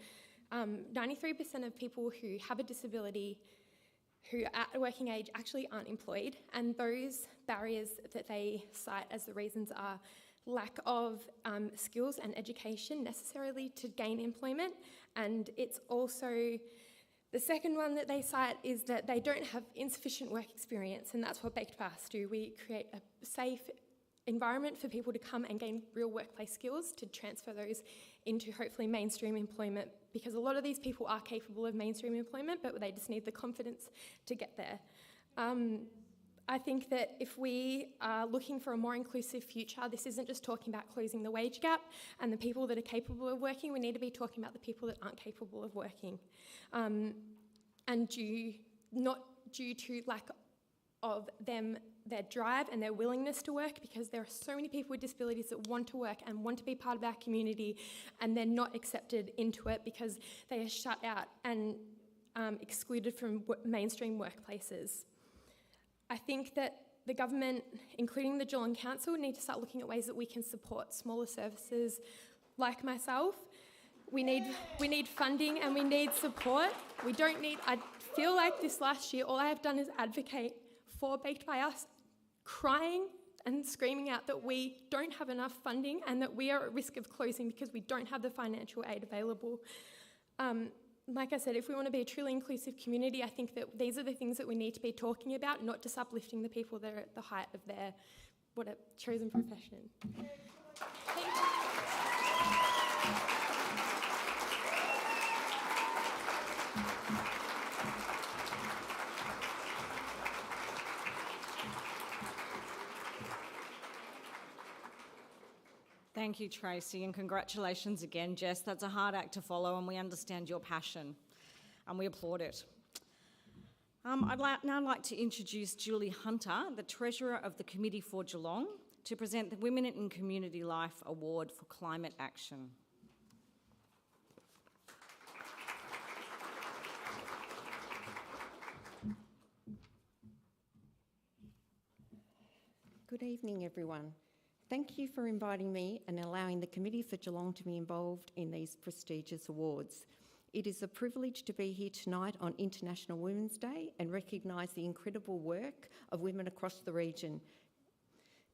93% of people who have a disability who are at a working age actually aren't employed, and those barriers that they cite as the reasons are lack of skills and education necessarily to gain employment, and it's also the second one that they cite is that they don't have insufficient work experience, and that's what Baked Fast do. We create a safe environment for people to come and gain real workplace skills to transfer those into hopefully mainstream employment, because a lot of these people are capable of mainstream employment, but they just need the confidence to get there. I think that if we are looking for a more inclusive future, this isn't just talking about closing the wage gap and the people that are capable of working. We need to be talking about the people that aren't capable of working. And not due to lack of them, their drive and their willingness to work, because there are so many people with disabilities that want to work and want to be part of our community, and they're not accepted into it because they are shut out and excluded from mainstream workplaces. I think that the government, including the Geelong Council, need to start looking at ways that we can support smaller services like myself. We need funding and we need support. I feel like this last year, all I have done is advocate for Baked by Us, crying and screaming out that we don't have enough funding and that we are at risk of closing because we don't have the financial aid available. Like I said, if we want to be a truly inclusive community, I think that these are the things that we need to be talking about, not just uplifting the people that are at the height of their chosen profession. Thank you. Thank you, Tracy, and congratulations again, Jess. That's a hard act to follow, and we understand your passion, and we applaud it. I'd now like to introduce Julie Hunter, the Treasurer of the Committee for Geelong, to present the Women in Community Life Award for Climate Action. Good evening, everyone. Thank you for inviting me and allowing the Committee for Geelong to be involved in these prestigious awards. It is a privilege to be here tonight on International Women's Day and recognise the incredible work of women across the region.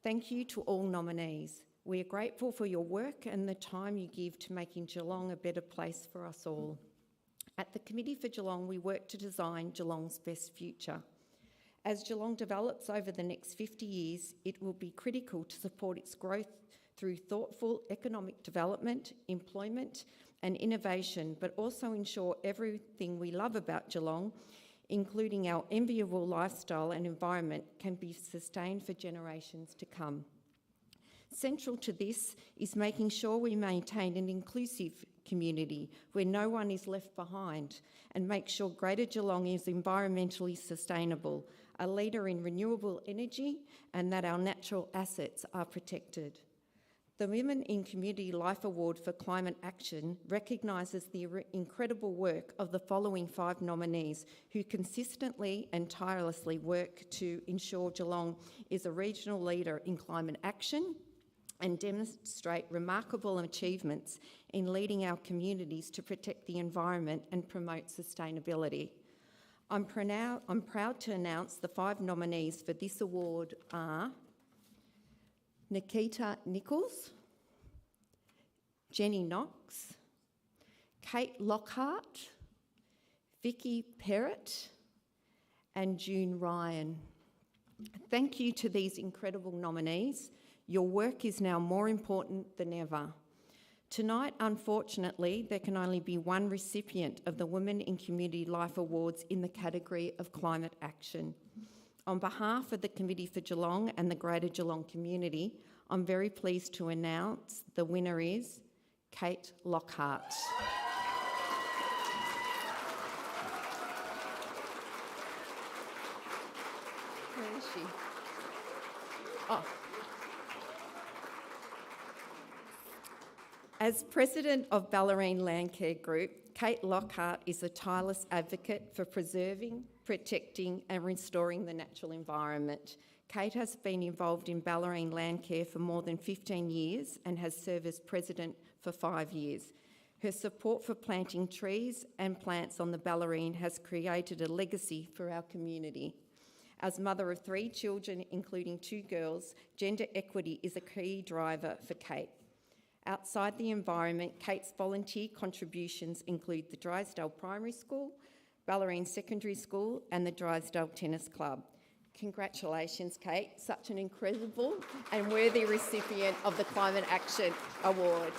Thank you to all nominees. We are grateful for your work and the time you give to making Geelong a better place for us all. At the Committee for Geelong, we work to design Geelong's best future. As Geelong develops over the next 50 years, it will be critical to support its growth through thoughtful economic development, employment and innovation, but also ensure everything we love about Geelong, including our enviable lifestyle and environment, can be sustained for generations to come. Central to this is making sure we maintain an inclusive community where no one is left behind, and make sure Greater Geelong is environmentally sustainable, a leader in renewable energy, and that our natural assets are protected. The Women in Community Life Award for Climate Action recognises the incredible work of the following 5 nominees who consistently and tirelessly work to ensure Geelong is a regional leader in climate action and demonstrate remarkable achievements in leading our communities to protect the environment and promote sustainability. I'm proud to announce the 5 nominees for this award are Nikita Nichols, Jenny Knox, Kate Lockhart, Vicky Perrott and June Ryan. Thank you to these incredible nominees. Your work is now more important than ever. Tonight, unfortunately, there can only be one recipient of the Women in Community Life Awards in the category of climate action. On behalf of the Committee for Geelong and the Greater Geelong community, I'm very pleased to announce the winner is Kate Lockhart. is she? Oh. As president of Ballerine Landcare Group, Kate Lockhart is a tireless advocate for preserving, protecting and restoring the natural environment. Kate has been involved in Ballerine Landcare for more than 15 years and has served as president for 5 years. Her support for planting trees and plants on the Ballerine has created a legacy for our community. As mother of 3 children, including 2 girls, gender equity is a key driver for Kate. Outside the environment, Kate's volunteer contributions include the Drysdale Primary School, Ballerine Secondary School and the Drysdale Tennis Club. Congratulations, Kate, such an incredible and worthy recipient of the Climate Action Award.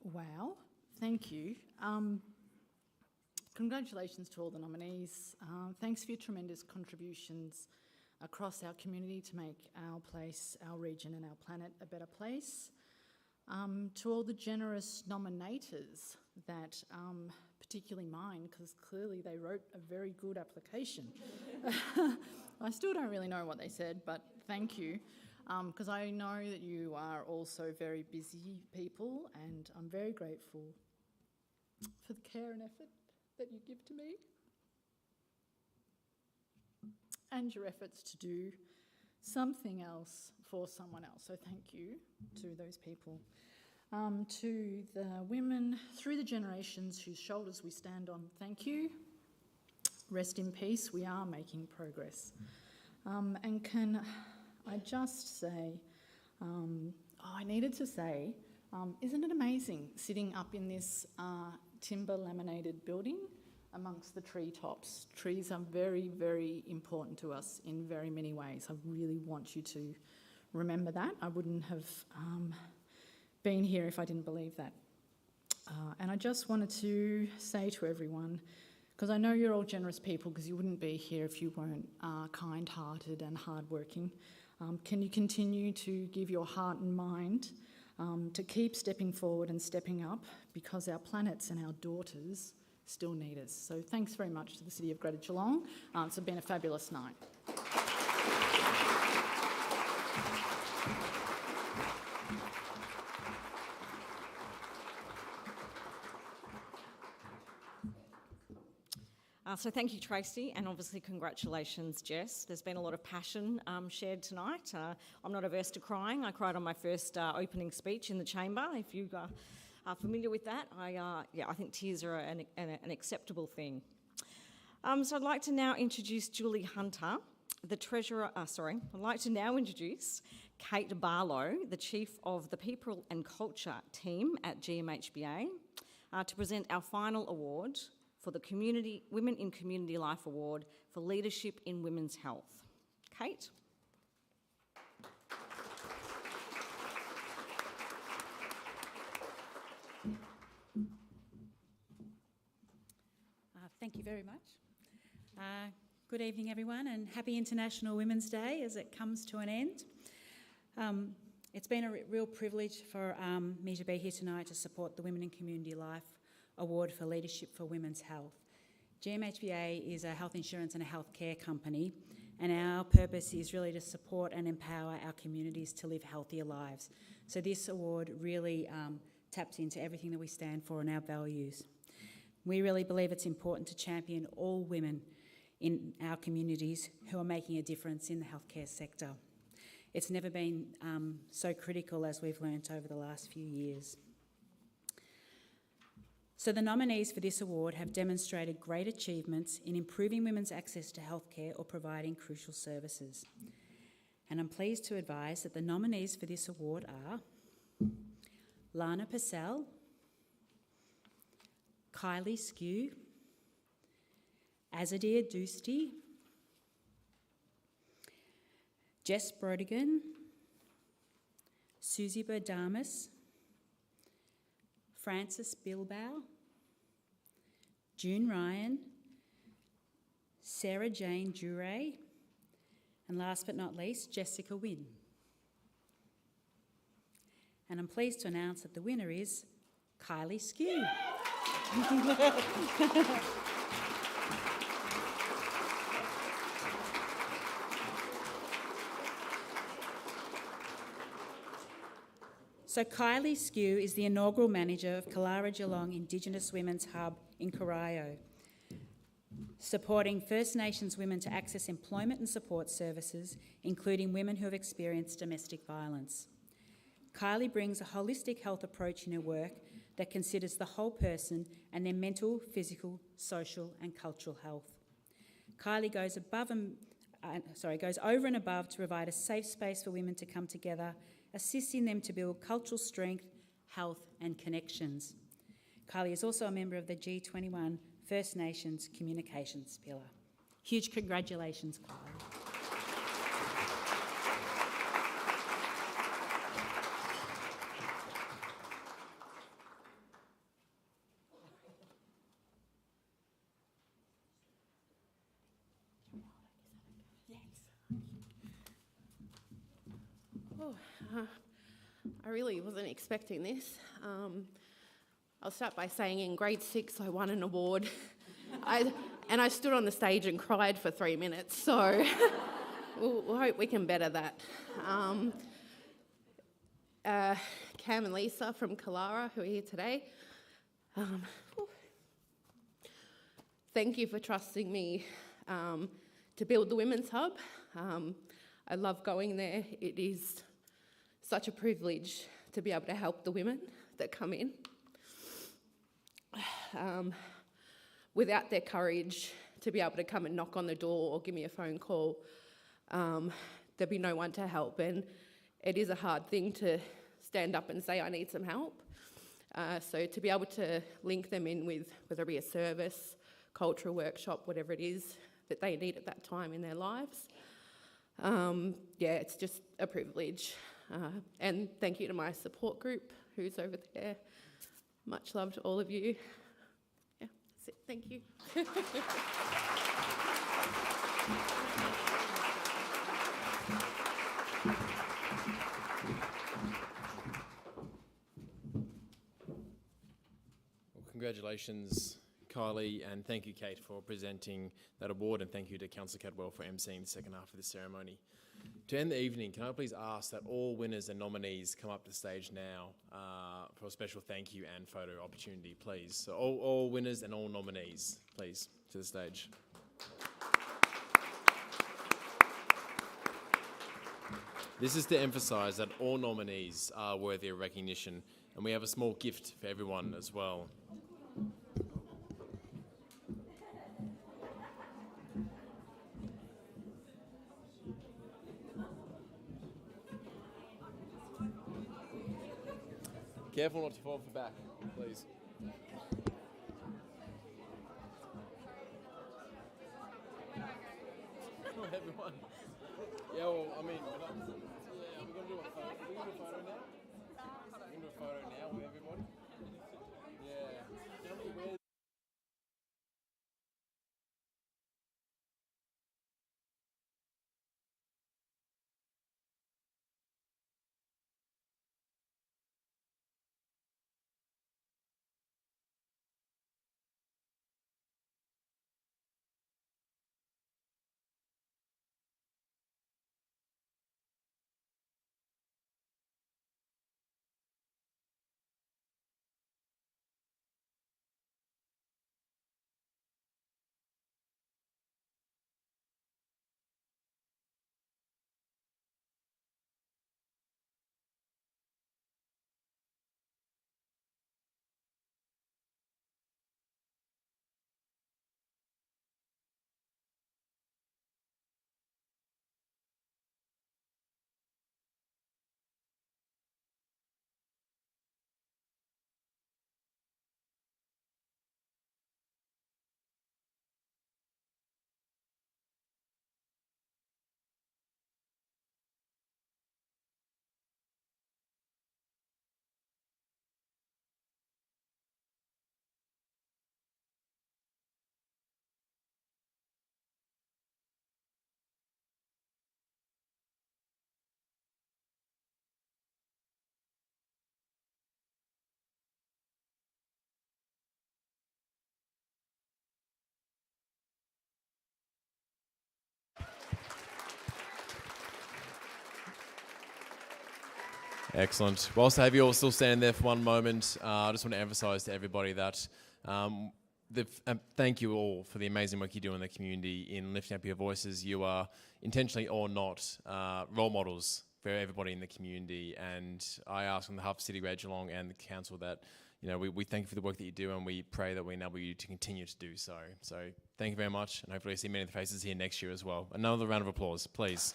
Wow, thank you. Congratulations to all the nominees. Thanks for your tremendous contributions across our community to make our place, our region and our planet a better place. To all the generous nominators that, particularly mine, because clearly they wrote a very good application. I still don't really know what they said, but thank you. Because I know that you are also very busy people and I'm very grateful for the care and effort that you give to me and your efforts to do something else for someone else. So thank you to those people. To the women through the generations whose shoulders we stand on, thank you. Rest in peace, we are making progress. And can I just say, I needed to say, isn't it amazing sitting up in this timber laminated building amongst the treetops? Trees are very, very important to us in very many ways. I really want you to remember that. I wouldn't have been here if I didn't believe that. And I just wanted to say to everyone, because I know you're all generous people, because you wouldn't be here if you weren't kind-hearted and hardworking. Can you continue to give your heart and mind to keep stepping forward and stepping up, because our planets and our daughters still need us. So thanks very much to the City of Greater Geelong. It's been a fabulous night. So thank you, Tracy, and obviously congratulations, Jess. There's been a lot of passion shared tonight. I'm not averse to crying. I cried on my first opening speech in the chamber. If you are familiar with that, I think tears are an acceptable thing. So I'd like to now introduce Julie Hunter, the Treasurer. I'd like to now introduce Kate Barlow, the Chief of the People and Culture team at GMHBA, to present our final award for the Women in Community Life Award for Leadership in Women's Health. Kate? Thank you very much. Good evening, everyone, and happy International Women's Day as it comes to an end. It's been a real privilege for me to be here tonight to support the Women in Community Life Award for Leadership for Women's Health. GMHBA is a health insurance and a healthcare company, and our purpose is really to support and empower our communities to live healthier lives. So this award really taps into everything that we stand for and our values. We really believe it's important to champion all women in our communities who are making a difference in the healthcare sector. It's never been so critical as we've learnt over the last few years. So the nominees for this award have demonstrated great achievements in improving women's access to healthcare or providing crucial services. And I'm pleased to advise that the nominees for this award are Lana Purcell, Kylie Skew, Azadir Doosty, Jess Brodigan, Susie Berdamus, Frances Bilbao, June Ryan, Sarah Jane Jure, And last but not least, Jessica Wynne. And I'm pleased to announce that the winner is Kylie Skew. So Kylie Skew is the inaugural manager of Kalara Geelong Indigenous Women's Hub in Corio, supporting First Nations women to access employment and support services, including women who have experienced domestic violence. Kylie brings a holistic health approach in her work that considers the whole person and their mental, physical, social and cultural health. Kylie goes over and above to provide a safe space for women to come together, assisting them to build cultural strength, health and connections. Kylie is also a member of the G21 First Nations Communications Pillar. Huge congratulations, Kylie. I really wasn't expecting this. I'll start by saying in grade 6 I won an award and I stood on the stage and cried for 3 minutes, so we'll hope we can better that. Cam and Lisa from Kalara, who are here today, thank you for trusting me to build the Women's Hub. I love going there. It is such a privilege to be able to help the women that come in. Without their courage to be able to come and knock on the door or give me a phone call, there'd be no one to help. And it is a hard thing to stand up and say, I need some help. So to be able to link them in with whether it be a service, cultural workshop, whatever it is that they need at that time in their lives, it's just a privilege. And thank you to my support group who's over there. Much love to all of you. Yeah, that's it. Thank you. Well, congratulations, Kylie, and thank you, Kate, for presenting that award, and thank you to Councillor Cadwell for emceeing the second half of the ceremony. To end the evening, can I please ask that all winners and nominees come up to the stage now for a special thank you and photo opportunity, please. So all winners and all nominees, please, to the stage. This is to emphasise that all nominees are worthy of recognition, and we have a small gift for everyone as well. Careful not to fall off the back, please. Come on, everyone. Yeah, well, I mean, we're going to do a photo. Are we going to do a photo now? We're going to do a photo now with everybody? Yeah. Tell me where. Excellent. Whilst I have you all still standing there for one moment, I just want to emphasise to everybody that thank you all for the amazing work you do in the community in lifting up your voices. You are, intentionally or not, role models for everybody in the community, and I ask on behalf of City Grade Geelong and the council that we thank you for the work that you do, and we pray that we enable you to continue to do so. So thank you very much, and hopefully see many of the faces here next year as well. Another round of applause, please.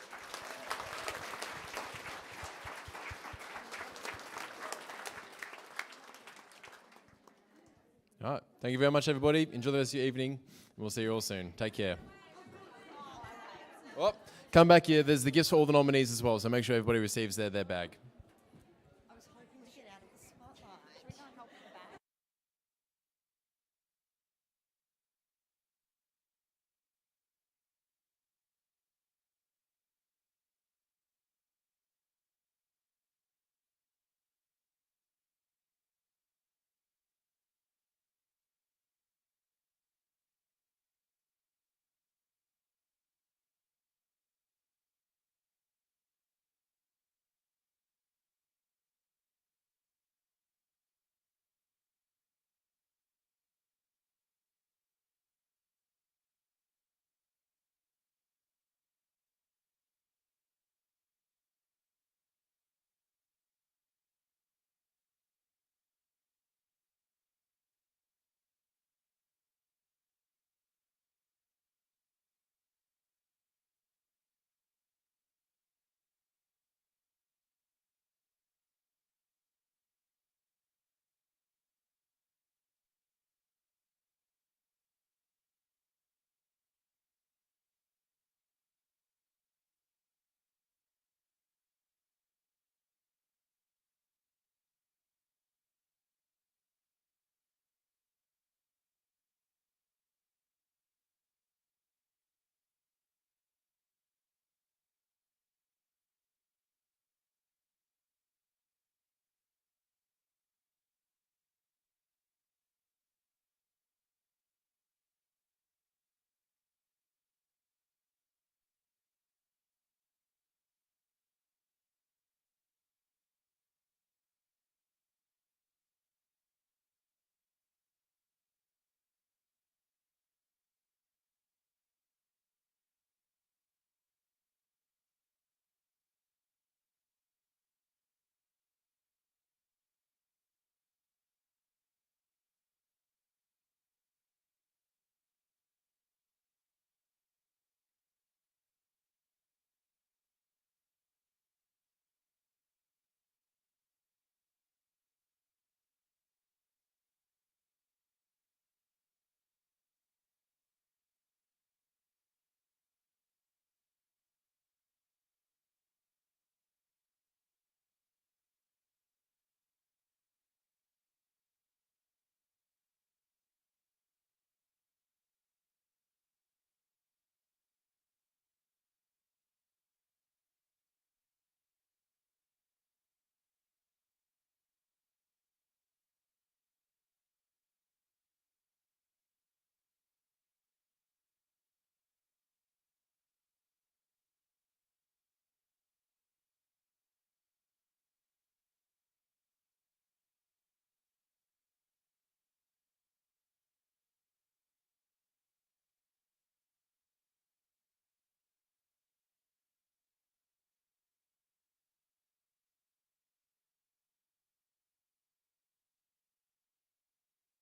All right, thank you very much, everybody. Enjoy the rest of your evening, and we'll see you all soon. Take care. Come back here. There's the gifts for all the nominees as well, so make sure everybody receives their bag.